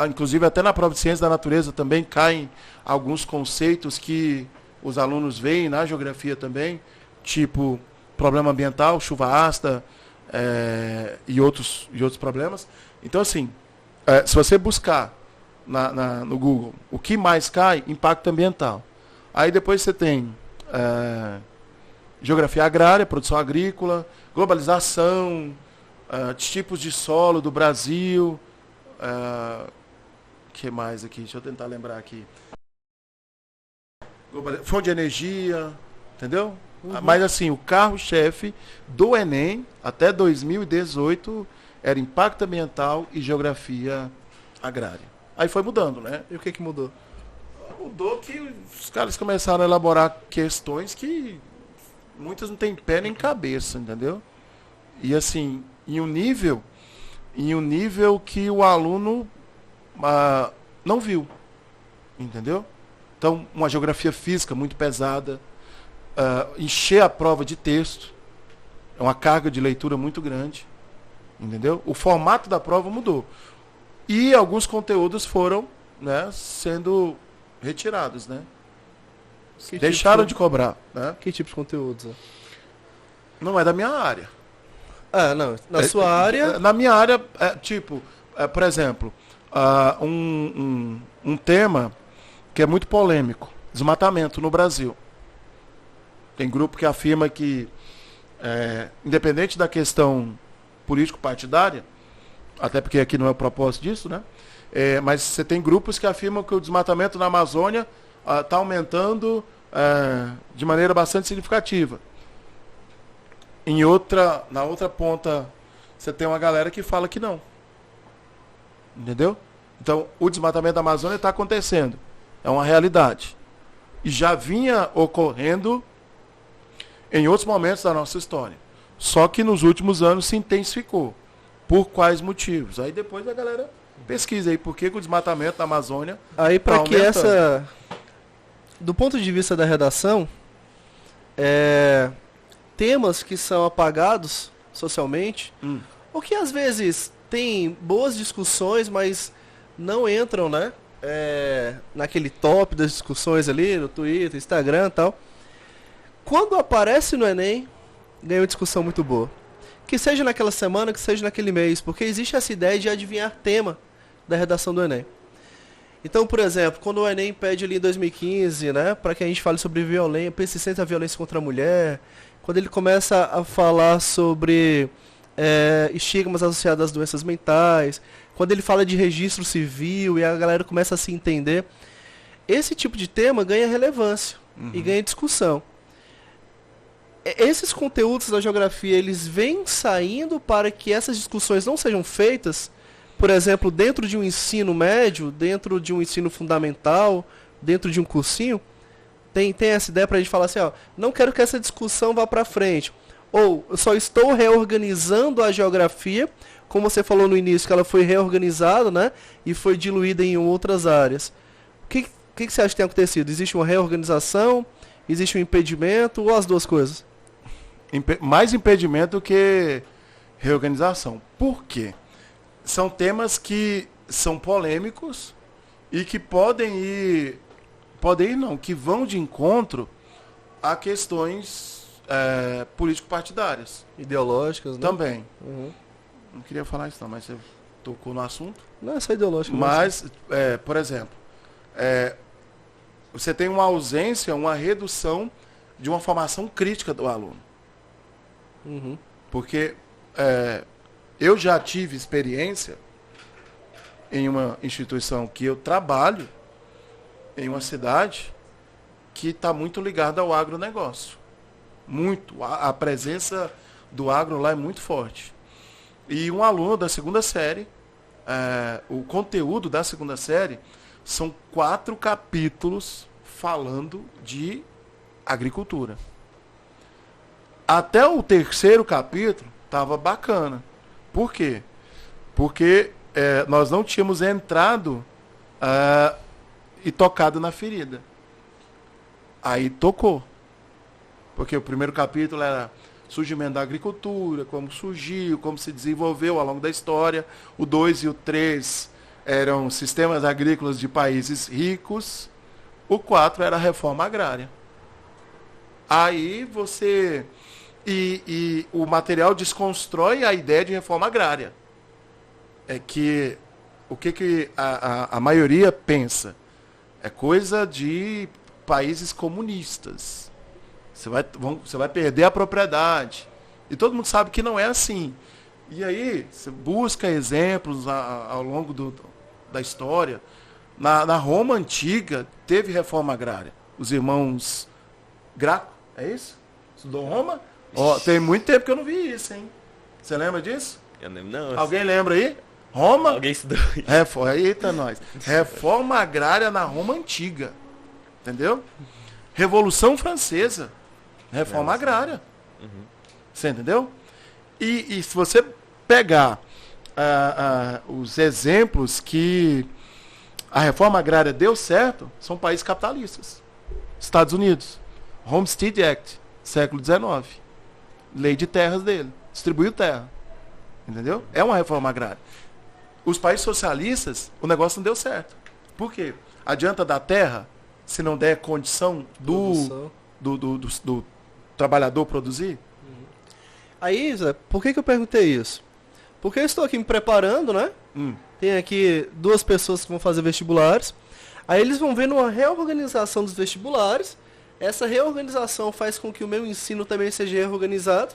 Inclusive até na prova de ciência da natureza também caem alguns conceitos que os alunos veem na geografia também, tipo problema ambiental, chuva ácida e outros problemas. Então assim, se você buscar no Google o que mais cai, impacto ambiental. Aí depois você tem geografia agrária, produção agrícola, globalização, tipos de solo do Brasil. Que mais aqui? Deixa eu tentar lembrar aqui. Fonte de energia, entendeu? Uhum. Mas assim, o carro-chefe do Enem até 2018 era impacto ambiental e geografia agrária. Aí foi mudando, né? E o que mudou? Mudou que os caras começaram a elaborar questões que muitas não têm pé nem cabeça, entendeu? E assim, em um nível que o aluno não viu, entendeu? Então, uma geografia física muito pesada, encher a prova de texto, é uma carga de leitura muito grande, entendeu? O formato da prova mudou. E alguns conteúdos foram, né, sendo retirados, né? Deixaram de cobrar, né? Que tipo de conteúdos? Não é da minha área. Não. Na sua área... Na minha área, por exemplo, um tema que é muito polêmico, desmatamento no Brasil. Tem grupo que afirma que, independente da questão político-partidária, até porque aqui não é o propósito disso, né? Mas você tem grupos que afirmam que o desmatamento na Amazônia está aumentando de maneira bastante significativa. Na outra ponta, você tem uma galera que fala que não. Entendeu? Então, o desmatamento da Amazônia está acontecendo. É uma realidade. E já vinha ocorrendo em outros momentos da nossa história. Só que nos últimos anos se intensificou. Por quais motivos? Aí depois a galera pesquisa aí por que o desmatamento da Amazônia aí para que essa... Do ponto de vista da redação, temas que são apagados socialmente, ou que às vezes tem boas discussões, mas não entram, né, naquele top das discussões ali, no Twitter, Instagram e tal. Quando aparece no Enem, ganha uma discussão muito boa. Que seja naquela semana, que seja naquele mês, porque existe essa ideia de adivinhar tema da redação do Enem. Então, por exemplo, quando o Enem pede ali em 2015, né, para que a gente fale sobre persistência da violência contra a mulher, quando ele começa a falar sobre estigmas associados às doenças mentais, quando ele fala de registro civil e a galera começa a se entender, esse tipo de tema ganha relevância e ganha discussão. Esses conteúdos da geografia, eles vêm saindo para que essas discussões não sejam feitas, por exemplo, dentro de um ensino médio, dentro de um ensino fundamental, dentro de um cursinho. Tem essa ideia para a gente falar assim, não quero que essa discussão vá para frente. Ou, eu só estou reorganizando a geografia, como você falou no início, que ela foi reorganizada, né, e foi diluída em outras áreas. O que você acha que tem acontecido? Existe uma reorganização? Existe um impedimento? Ou as duas coisas? Mais impedimento que reorganização. Por quê? São temas que são polêmicos e que que vão de encontro a questões político-partidárias. Ideológicas, né? Também. Não queria falar isso não, mas tocou no assunto. Não é só ideológico. Mas, por exemplo, você tem uma ausência, uma redução de uma formação crítica do aluno. Uhum. Porque eu já tive experiência em uma instituição que eu trabalho, em uma cidade que está muito ligada ao agronegócio. Muito. A presença do agro lá é muito forte. E um aluno da segunda série, o conteúdo da segunda série são 4 capítulos falando de agricultura. Até o 3º capítulo estava bacana. Por quê? Porque nós não tínhamos entrado e tocado na ferida. Aí tocou. Porque o 1º capítulo era surgimento da agricultura, como surgiu, como se desenvolveu ao longo da história. O 2 e o 3 eram sistemas agrícolas de países ricos. O 4 era a reforma agrária. Aí você... E o material desconstrói a ideia de reforma agrária. É que o que a maioria pensa? É coisa de países comunistas. Você vai perder a propriedade. E todo mundo sabe que não é assim. E aí, você busca exemplos ao longo da história. Na Roma Antiga, teve reforma agrária. Os irmãos Graco, é isso? Estudou Roma? Tem muito tempo que eu não vi isso, hein? Você lembra disso? Eu lembro, não. Alguém lembra aí? Roma? Alguém estudou isso. Eita, nós. Reforma agrária na Roma Antiga. Entendeu? Revolução Francesa. Reforma agrária. Uhum. Você entendeu? E se você pegar os exemplos que a reforma agrária deu certo, são países capitalistas. Estados Unidos. Homestead Act, século XIX. Lei de terras dele. Distribuiu terra. Entendeu? É uma reforma agrária. Os países socialistas, o negócio não deu certo. Por quê? Adianta dar terra se não der condição do trabalhador produzir? Aí, Zé, por que eu perguntei isso? Porque eu estou aqui me preparando, né? Tem aqui 2 pessoas que vão fazer vestibulares. Aí eles vão ver uma reorganização dos vestibulares. Essa reorganização faz com que o meu ensino também seja reorganizado.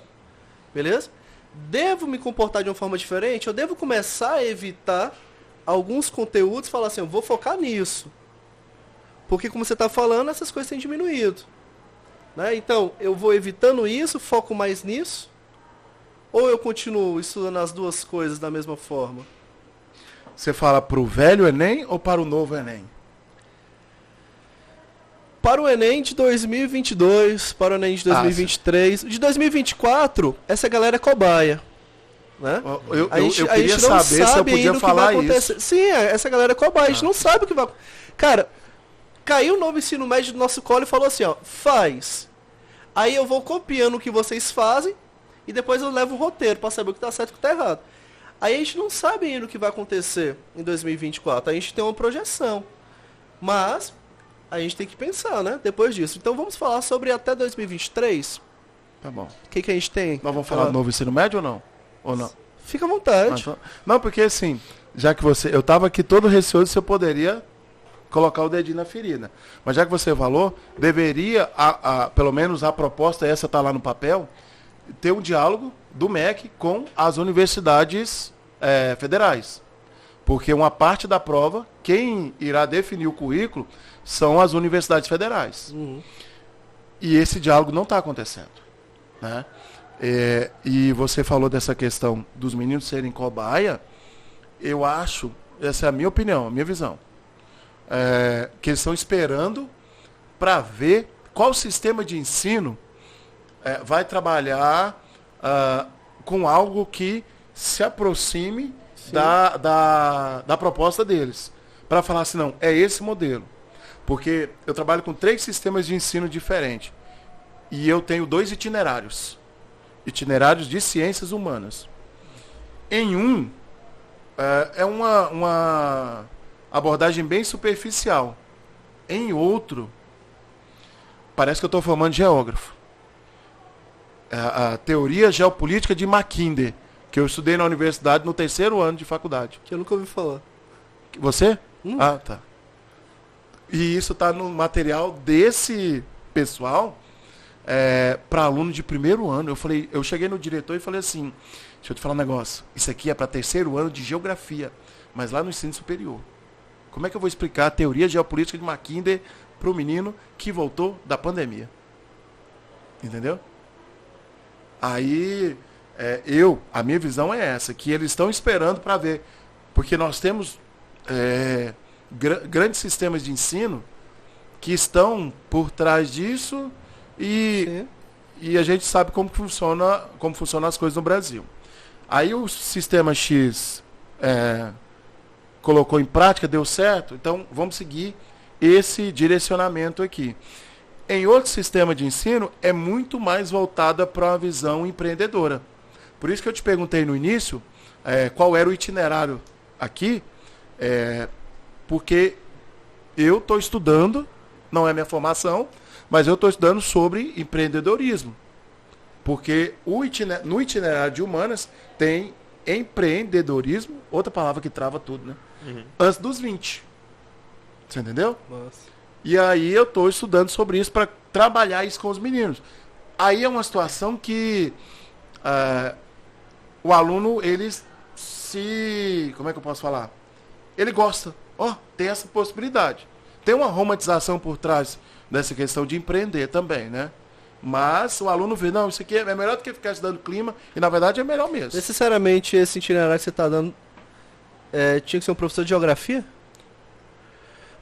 Beleza? Devo me comportar de uma forma diferente? Eu devo começar a evitar alguns conteúdos e falar assim, eu vou focar nisso. Porque como você está falando, essas coisas têm diminuído. Né? Então, eu vou evitando isso, foco mais nisso? Ou eu continuo estudando as 2 coisas da mesma forma? Você fala para o velho Enem ou para o novo Enem? Para o Enem de 2022, para o Enem de 2023. De 2024, essa galera é cobaia. Né? Eu queria saber se eu podia falar isso. Sim, essa galera é cobaia. A gente não sabe o que vai... Cara, caiu o novo ensino médio do nosso colo e falou assim, ó, faz. Aí eu vou copiando o que vocês fazem e depois eu levo o roteiro para saber o que tá certo e o que tá errado. Aí a gente não sabe ainda o que vai acontecer em 2024. A gente tem uma projeção. Mas a gente tem que pensar, né? Depois disso. Então vamos falar sobre até 2023. Tá bom. O que a gente tem? Nós vamos falar do novo ensino médio ou não? Ou não? Fica à vontade. Não, porque assim, já que eu estava aqui todo receoso se eu poderia colocar o dedinho na ferida. Mas já que você falou, deveria, pelo menos a proposta, essa está lá no papel, ter um diálogo do MEC com as universidades federais. Porque uma parte da prova, quem irá definir o currículo são as universidades federais. Uhum. E esse diálogo não está acontecendo. Né? E você falou dessa questão dos meninos serem cobaia. Eu acho, essa é a minha opinião, a minha visão, que eles estão esperando para ver qual sistema de ensino vai trabalhar com algo que se aproxime da proposta deles. Para falar assim, não, é esse modelo. Porque eu trabalho com 3 sistemas de ensino diferentes. E eu tenho 2 itinerários. Itinerários de ciências humanas. Em um, é uma abordagem bem superficial. Em outro, parece que eu estou formando geógrafo. A teoria geopolítica de Mackinder. que eu estudei na universidade no 3º ano de faculdade. Que eu nunca ouvi falar. Você? Ah, tá. E isso está no material desse pessoal para aluno de 1º ano. Eu cheguei no diretor e falei assim, deixa eu te falar um negócio, isso aqui é para 3º ano de geografia, mas lá no ensino superior. Como é que eu vou explicar a teoria geopolítica de Mackinder para o menino que voltou da pandemia? Entendeu? Aí, a minha visão é essa, que eles estão esperando para ver, porque nós temos grandes sistemas de ensino que estão por trás disso e a gente sabe como funcionam as coisas no Brasil. Aí o sistema X colocou em prática, deu certo, então vamos seguir esse direcionamento aqui. Em outro sistema de ensino, é muito mais voltada para uma visão empreendedora. Por isso que eu te perguntei no início qual era o itinerário aqui, porque eu estou estudando, não é minha formação, mas eu estou estudando sobre empreendedorismo. Porque no itinerário de humanas tem empreendedorismo, outra palavra que trava tudo, né? Antes dos 20. Você entendeu? Nossa. E aí eu estou estudando sobre isso para trabalhar isso com os meninos. Aí é uma situação que o aluno, como é que eu posso falar? Ele gosta. Tem essa possibilidade. Tem uma romantização por trás dessa questão de empreender também, né? Mas o aluno vê, não, isso aqui é melhor do que ficar estudando clima, e na verdade é melhor mesmo. Necessariamente esse itinerário que você está dando tinha que ser um professor de geografia?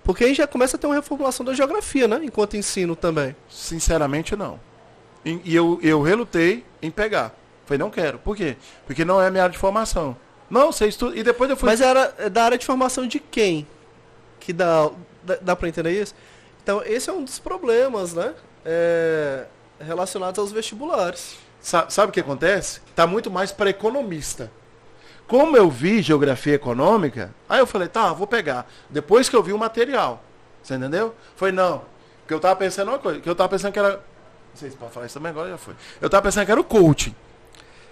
Porque aí já começa a ter uma reformulação da geografia, né? Enquanto ensino também. Sinceramente, não. E eu relutei em pegar. Falei, não quero. Por quê? Porque não é a minha área de formação. Não, você estuda. E depois eu fui. Mas era da área de formação de quem? Que dá pra entender isso? Então, esse é um dos problemas, né? Relacionados aos vestibulares. Sabe o que acontece? Tá muito mais para economista. Como eu vi geografia econômica, aí eu falei, tá, vou pegar. Depois que eu vi o material. Você entendeu? Foi não. Porque eu tava pensando uma coisa. Que eu tava pensando que era. Não sei se pode falar isso também, agora já foi. Eu tava pensando que era o coaching.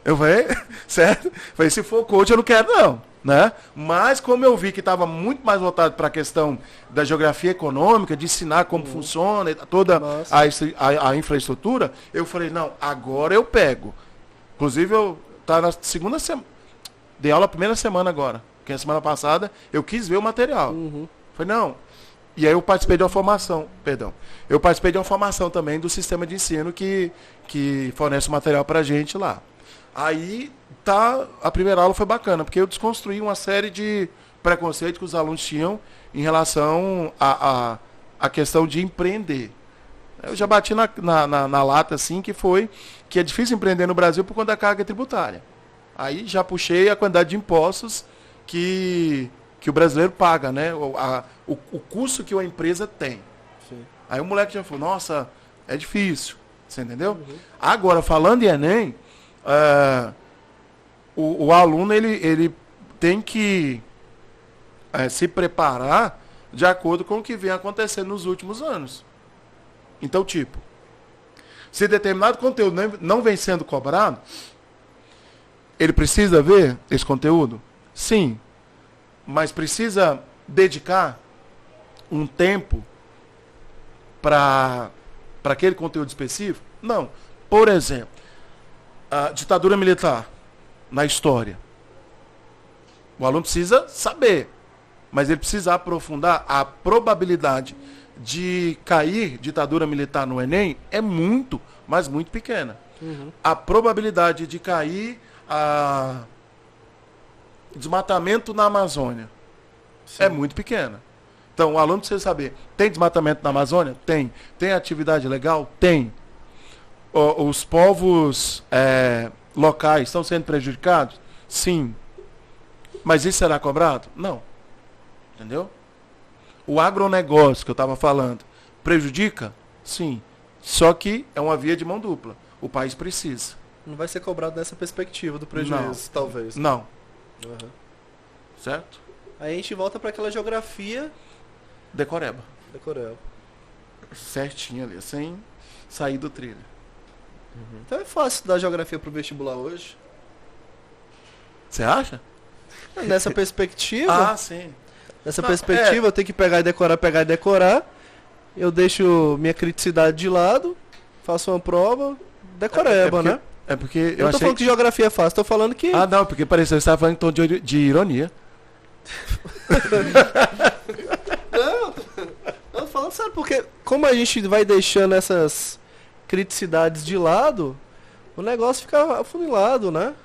Eu falei, certo? Falei, se for coaching eu não quero não. Né? Mas como eu vi que estava muito mais voltado para a questão da geografia econômica, de ensinar como funciona, toda a infraestrutura, eu falei, não, agora eu pego. Inclusive eu tá na segunda semana. Dei aula a primeira semana agora. Porque a semana passada eu quis ver o material. Falei, não. E aí eu participei de uma formação, Eu participei de uma formação também do sistema de ensino que fornece o material pra gente lá. Aí a primeira aula foi bacana, porque eu desconstruí uma série de preconceitos que os alunos tinham em relação à questão de empreender. Eu já bati na lata, assim, que é difícil empreender no Brasil por conta da carga tributária. Aí já puxei a quantidade de impostos que o brasileiro paga, né? O custo que uma empresa tem. Sim. Aí o moleque já falou, nossa, é difícil. Você entendeu? Agora, falando em Enem, o aluno ele tem que se preparar de acordo com o que vem acontecendo nos últimos anos. Então, tipo, se determinado conteúdo não vem sendo cobrado, ele precisa ver esse conteúdo? Sim. Mas precisa dedicar um tempo para aquele conteúdo específico? Não. Por exemplo, a ditadura militar na história. O aluno precisa saber, mas ele precisa aprofundar. A probabilidade de cair ditadura militar no Enem é muito, mas muito pequena. A probabilidade de cair desmatamento na Amazônia é muito pequena. Então, o aluno precisa saber, tem desmatamento na Amazônia? Tem. Tem atividade legal? Tem. Os povos locais estão sendo prejudicados? Sim. Mas isso será cobrado? Não. Entendeu? O agronegócio que eu estava falando prejudica? Sim. Só que é uma via de mão dupla. O país precisa. Não vai ser cobrado nessa perspectiva do prejuízo, talvez. Não. Certo? Aí a gente volta para aquela geografia decoreba. Certinho ali, sem sair do trilho. Então é fácil dar geografia pro vestibular hoje. Você acha? Nessa perspectiva, Sim. eu tenho que pegar e decorar. Eu deixo minha criticidade de lado, faço uma prova, decoreba, né? É porque Eu não tô falando que geografia é fácil, tô falando que... não, porque pareceu que você estava falando em tom de ironia. Não, eu tô falando sério, porque como a gente vai deixando essas criticidades de lado, o negócio fica afunilado, né?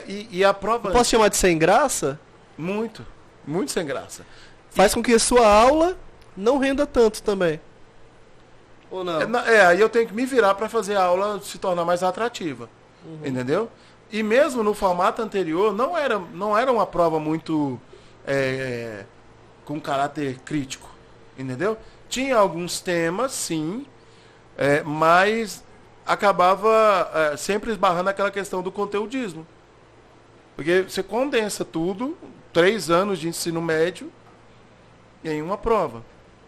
E a prova... Posso chamar de sem graça? Muito sem graça. Faz com que a sua aula não renda tanto também. Ou não? Aí eu tenho que me virar para fazer a aula se tornar mais atrativa. Entendeu? E mesmo no formato anterior, não era uma prova muito com caráter crítico. Entendeu? Tinha alguns temas, sim, mas acabava sempre esbarrando aquela questão do conteudismo. Porque você condensa tudo, 3 anos de ensino médio, em uma prova.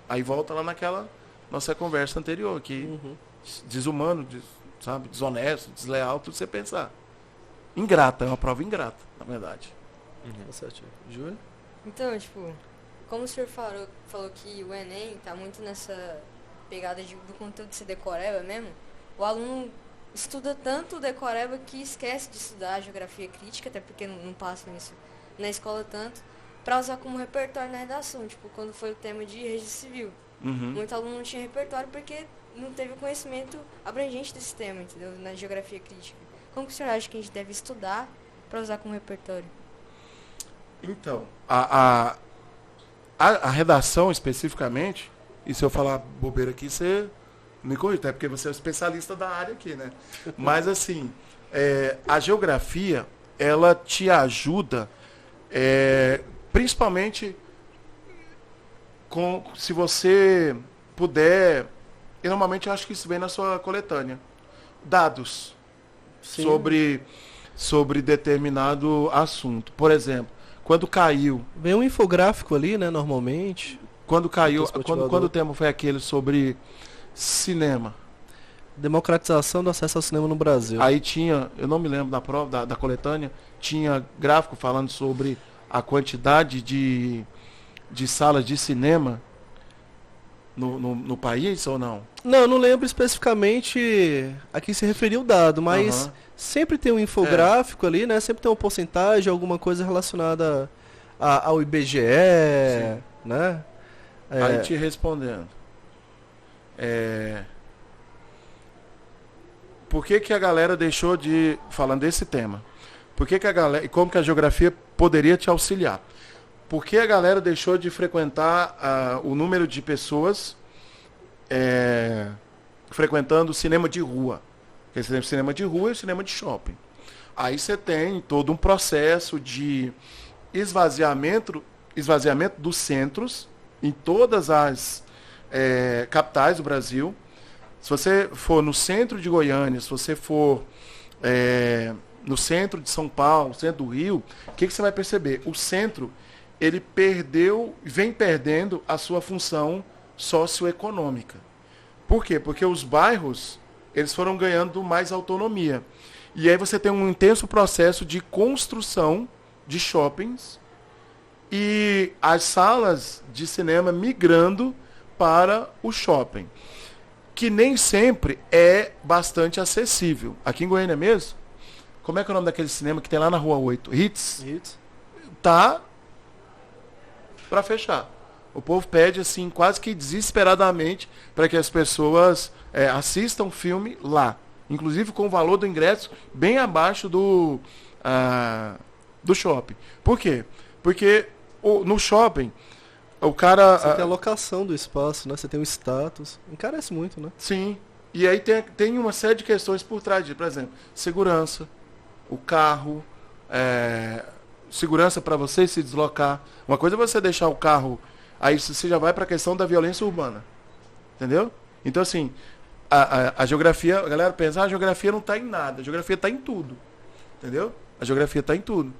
Aí volta lá naquela nossa conversa anterior, que desumano, desonesto, desleal, tudo você pensar. Ingrata, é uma prova ingrata, na verdade. Júlio? Então, tipo, como o senhor falou que o Enem tá muito nessa pegada do conteúdo de ser decoreba mesmo, o aluno estuda tanto o decoreba que esquece de estudar a geografia crítica, até porque não passa isso na escola tanto, para usar como repertório na redação, tipo, quando foi o tema de registro civil. Muito aluno não tinha repertório porque não teve o conhecimento abrangente desse tema, entendeu? Na geografia crítica. Como que o senhor acha que a gente deve estudar para usar como repertório? Então, a redação especificamente, e se eu falar bobeira aqui, você me corrige, até porque você é o especialista da área aqui, né? Mas assim, a geografia, ela te ajuda, principalmente se você puder, e normalmente eu acho que isso vem na sua coletânea, dados sobre determinado assunto. Por exemplo, quando caiu... Vem um infográfico ali, né, normalmente. Quando caiu, quando o tema foi aquele sobre cinema. Democratização do acesso ao cinema no Brasil. Aí tinha, eu não me lembro da prova, da coletânea, tinha gráfico falando sobre a quantidade de salas de cinema no país ou não? Não lembro especificamente a que se referia o dado, mas sempre tem um infográfico ali, né? Sempre tem uma porcentagem, alguma coisa relacionada ao IBGE, né? Aí te respondendo. Por que a galera deixou de... Falando desse tema. Por que a galera... E como que a geografia poderia te auxiliar? Por que a galera deixou de frequentar o número de pessoas frequentando o cinema de rua? Porque o cinema de rua e o cinema de shopping. Aí você tem todo um processo de esvaziamento dos centros em todas as capitais do Brasil. Se você for no centro de Goiânia, se você for no centro de São Paulo, no centro do Rio, o que você vai perceber? O centro, ele vem perdendo a sua função socioeconômica. Por quê? Porque os bairros, eles foram ganhando mais autonomia. E aí você tem um intenso processo de construção de shoppings e as salas de cinema migrando para o shopping, que nem sempre é bastante acessível. Aqui em Goiânia mesmo, como é que é o nome daquele cinema que tem lá na Rua 8? Hits? Tá para fechar. O povo pede assim, quase que desesperadamente, para que as pessoas assistam filme lá. Inclusive com o valor do ingresso bem abaixo do shopping. Por quê? Porque no shopping, o cara... Você tem a locação do espaço, né? Você tem o status. Encarece muito, né? Sim. E aí tem uma série de questões por trás disso. Por exemplo, segurança, o carro, segurança para você se deslocar. Uma coisa é você deixar o carro, aí você já vai para a questão da violência urbana. Entendeu? Então, assim, a geografia, a galera pensa, a geografia não está em nada. A geografia está em tudo. Entendeu? A geografia está em tudo.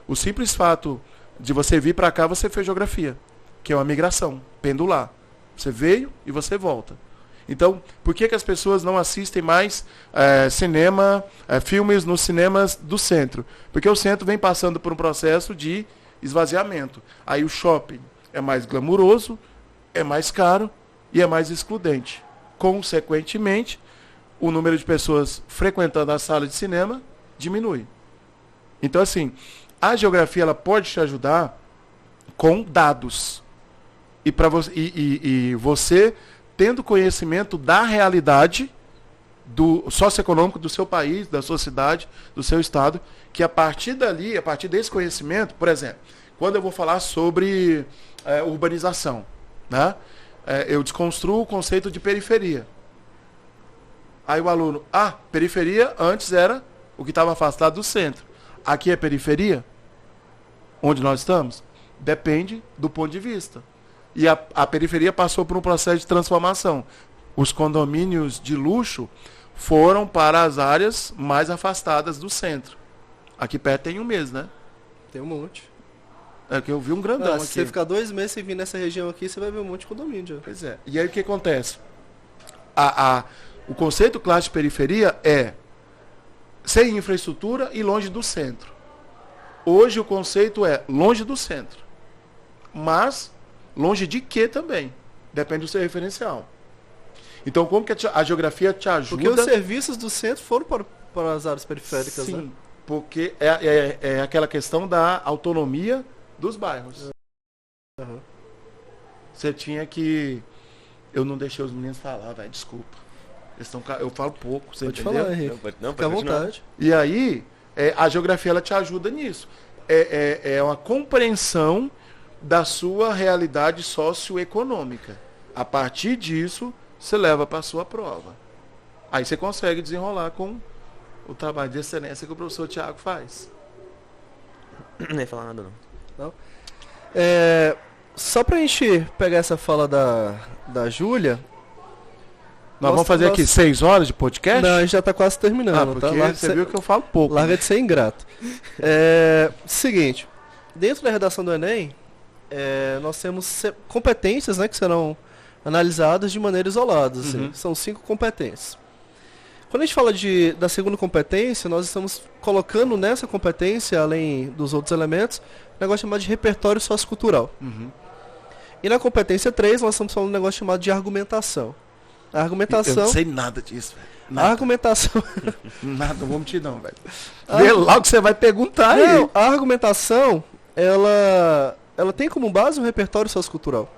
O simples fato de você vir para cá, você fez geografia, que é uma migração pendular. Você veio e você volta. Então, por que as pessoas não assistem mais filmes nos cinemas do centro? Porque o centro vem passando por um processo de esvaziamento. Aí o shopping é mais glamuroso, é mais caro e é mais excludente. Consequentemente, o número de pessoas frequentando a sala de cinema diminui. Então, assim, a geografia ela pode te ajudar com dados. E você tendo conhecimento da realidade do socioeconômico do seu país, da sua cidade, do seu estado, que a partir dali, a partir desse conhecimento, por exemplo, quando eu vou falar sobre urbanização, né? Eu desconstruo o conceito de periferia. Aí o aluno, periferia antes era o que estava afastado do centro. Aqui é periferia? Onde nós estamos? Depende do ponto de vista. E a periferia passou por um processo de transformação. Os condomínios de luxo foram para as áreas mais afastadas do centro. Aqui perto tem um mês, né? Tem um monte. É que eu vi um grandão aqui. Se você ficar 2 meses sem vir nessa região aqui, você vai ver um monte de condomínio já. Pois é. E aí o que acontece? O conceito clássico de periferia é sem infraestrutura e longe do centro. Hoje o conceito é longe do centro. Mas longe de quê também? Depende do seu referencial. Então, como que a geografia te ajuda? Porque os serviços do centro foram para as áreas periféricas, sim, né? Porque é aquela questão da autonomia dos bairros. Uhum. Você tinha que... Eu não deixei os meninos falar, velho, desculpa. Eu falo pouco, você Pode entendeu? falar, Henrique. Fica à vontade. E aí, a geografia ela te ajuda nisso. É uma compreensão da sua realidade socioeconômica. A partir disso, você leva para a sua prova. Aí você consegue desenrolar com o trabalho de excelência que o professor Tiago faz. Não ia falar nada, não. Só pra gente pegar essa fala da Júlia... Nós vamos fazer aqui 6 horas de podcast? Não, a gente já tá quase terminando. Porque você viu que eu falo pouco. Larga de ser ingrato. Seguinte, dentro da redação do Enem, nós temos competências, né, que serão analisadas de maneira isolada. Assim. São 5 competências. Quando a gente fala da segunda competência, nós estamos colocando nessa competência, além dos outros elementos, um negócio chamado de repertório sociocultural. E na competência 3, nós estamos falando de um negócio chamado de argumentação. A argumentação... Eu não sei nada disso, velho. A argumentação... Nada, não vou mentir não, velho. Vê lá o que você vai perguntar aí. Não, a argumentação, ela tem como base um repertório sociocultural.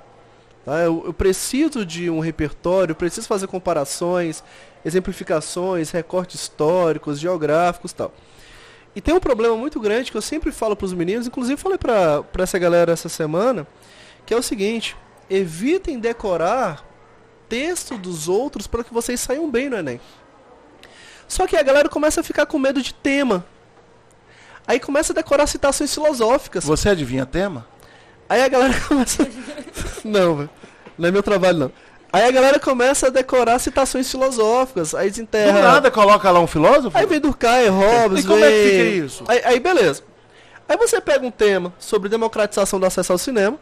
Tá? Eu preciso de um repertório, eu preciso fazer comparações, exemplificações, recortes históricos, geográficos e tal. E tem um problema muito grande que eu sempre falo para os meninos, inclusive falei para essa galera essa semana, que é o seguinte: evitem decorar texto dos outros para que vocês saiam bem no Enem. Só que a galera começa a ficar com medo de tema. Aí começa a decorar citações filosóficas. Você adivinha tema? Aí a galera começa... Não, velho. Não é meu trabalho, não. Aí a galera começa a decorar citações filosóficas. Aí desenterra... Do nada coloca lá um filósofo? Aí vem Durkheim, Hobbes... E como é que fica isso? Aí beleza. Aí você pega um tema sobre democratização do acesso ao cinema.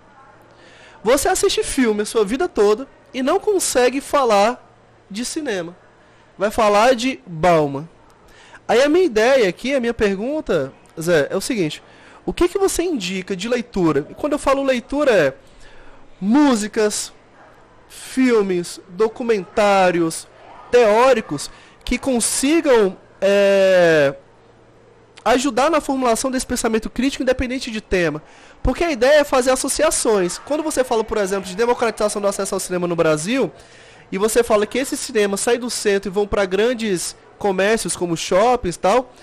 Você assiste filme a sua vida toda e não consegue falar de cinema. Vai falar de Bauman. Aí a minha ideia aqui, a minha pergunta, Zé, é o seguinte: o que você indica de leitura? E quando eu falo leitura músicas, filmes, documentários, teóricos que consigam ajudar na formulação desse pensamento crítico independente de tema. Porque a ideia é fazer associações. Quando você fala, por exemplo, de democratização do acesso ao cinema no Brasil, e você fala que esses cinemas saem do centro e vão para grandes comércios como shoppings e tal,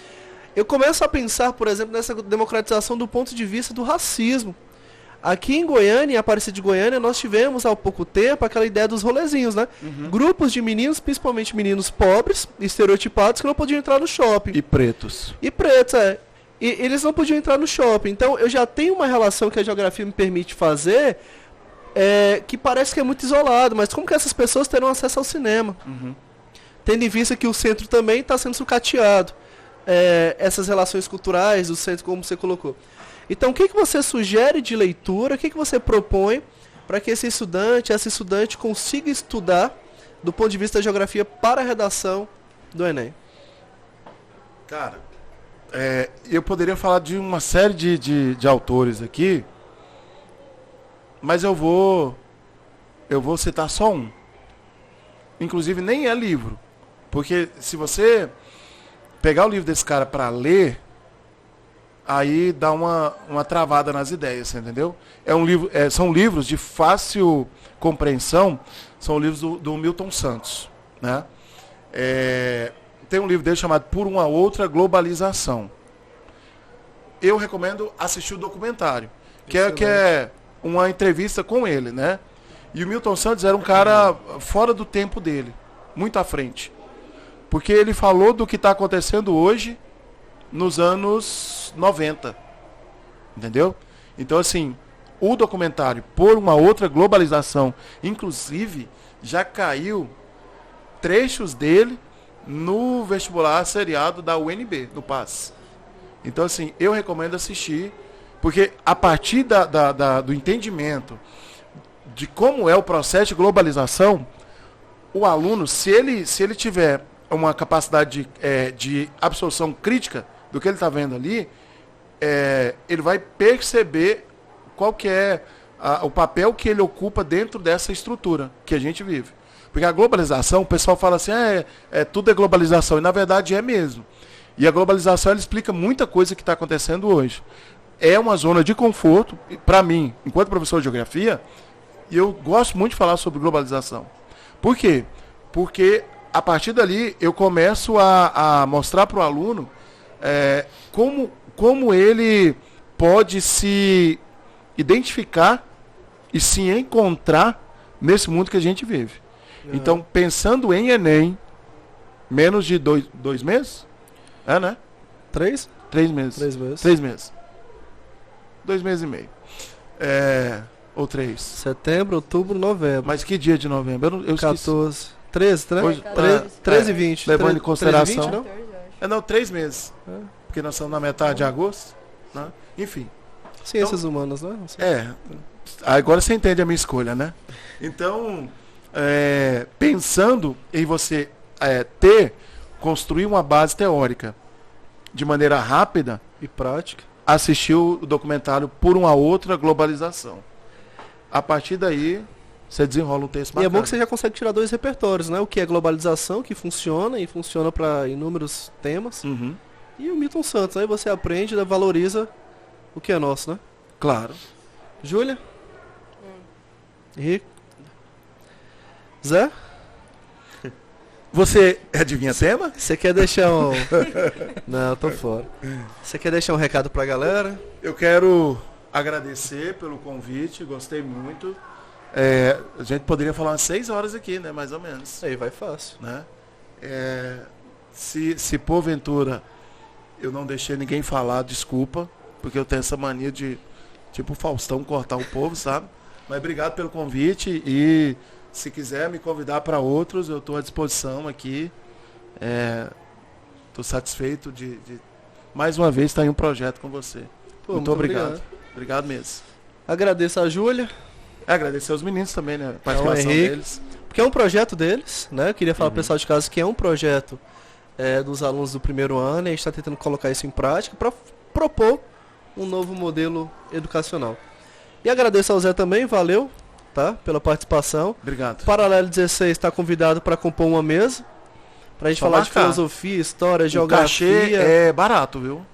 eu começo a pensar, por exemplo, nessa democratização do ponto de vista do racismo. Aqui em Goiânia, em Aparecida de Goiânia, nós tivemos há pouco tempo aquela ideia dos rolezinhos, né? Grupos de meninos, principalmente meninos pobres, estereotipados, que não podiam entrar no shopping. E pretos. E pretos, E eles não podiam entrar no shopping. Então, eu já tenho uma relação que a geografia me permite fazer, que parece que é muito isolado, mas como que essas pessoas terão acesso ao cinema? Tendo em vista que o centro também está sendo sucateado. Essas relações culturais do centro, como você colocou. Então, o que você sugere de leitura, o que você propõe para que esse estudante, essa estudante consiga estudar, do ponto de vista da geografia para a redação do Enem? Cara, eu poderia falar de uma série de autores aqui, mas eu vou citar só um. Inclusive nem é livro, porque se você pegar o livro desse cara para ler, aí dá uma travada nas ideias, você entendeu? São livros de fácil compreensão, são livros do Milton Santos, né? Tem um livro dele chamado Por uma Outra Globalização. Eu recomendo assistir o documentário, que é uma entrevista com ele, né? E o Milton Santos era um cara fora do tempo dele, muito à frente. Porque ele falou do que está acontecendo hoje nos anos 90. Entendeu? Então, assim, o documentário Por uma Outra Globalização, inclusive, já caiu trechos dele no vestibular seriado da UNB, no PAS. Então, assim, eu recomendo assistir, porque a partir do entendimento de como é o processo de globalização, o aluno, se ele tiver uma capacidade de absorção crítica do que ele está vendo ali, ele vai perceber qual que é o papel que ele ocupa dentro dessa estrutura que a gente vive. Porque a globalização, o pessoal fala assim, tudo é globalização, e na verdade é mesmo. E a globalização, ela explica muita coisa que está acontecendo hoje. É uma zona de conforto, para mim, enquanto professor de geografia, e eu gosto muito de falar sobre globalização. Por quê? Porque a partir dali eu começo a mostrar para o aluno como ele pode se identificar e se encontrar nesse mundo que a gente vive. Então, pensando em Enem, menos de dois meses? Né? 3? 3 meses. 3 meses. 3 meses. 2 meses e meio. Ou 3. Setembro, outubro, novembro. Mas que dia de novembro? Eu esqueci. 14. 13, né? Hoje, 13 e 20. Levando em consideração. 13 e 20, não? 3 meses. Porque nós estamos na metade de agosto. Né? Enfim. Ciências humanas, né? Agora você entende a minha escolha, né? Então, pensando em você construir uma base teórica de maneira rápida e prática, assistir o documentário Por uma Outra Globalização. A partir daí, você desenrola um texto bacana. E é bom que você já consegue tirar 2 repertórios, né? O que é globalização, que funciona e funciona para inúmeros temas. Uhum. E o Milton Santos, aí você aprende e valoriza o que é nosso, né? Claro. Júlia? Henrique? Zé? Você adivinha tema? Você quer deixar um... Não, tô fora. Você quer deixar um recado pra galera? Eu quero agradecer pelo convite, gostei muito. A gente poderia falar umas 6 horas aqui, né? Mais ou menos. Aí vai fácil. Né? Se porventura eu não deixei ninguém falar, desculpa, porque eu tenho essa mania de, tipo Faustão, cortar o povo, sabe? Mas obrigado pelo convite e se quiser me convidar para outros, eu estou à disposição aqui. Estou satisfeito de mais uma vez estar em um projeto com você. Muito obrigado. Obrigado mesmo. Agradeço a Júlia. Agradecer aos meninos também, né? A participação deles. Porque é um projeto deles, né? Eu queria falar pro pessoal de casa que é um projeto dos alunos do primeiro ano e a gente está tentando colocar isso em prática para propor um novo modelo educacional. E agradeço ao Zé também, valeu, tá? Pela participação. Obrigado. Paralelo 16 está convidado para compor uma mesa, pra gente falar de filosofia, história, geografia. O cachê é barato, viu?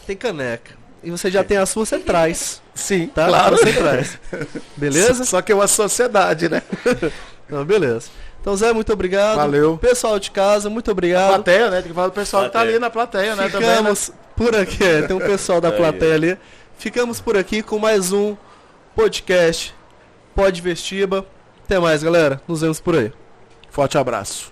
Tem caneca. E você já tem a sua, você traz. Sim, tá? Claro. Você traz. Beleza? Só que é uma sociedade, né? Não, beleza. Então, Zé, muito obrigado. Valeu. Pessoal de casa, muito obrigado. A plateia, né? Tem que falar do pessoal que tá ali na plateia, né? Ficamos também, né? por aqui, tem um pessoal da plateia ali. Ficamos por aqui com mais um podcast Pod Vestiba. Até mais, galera. Nos vemos por aí. Forte abraço.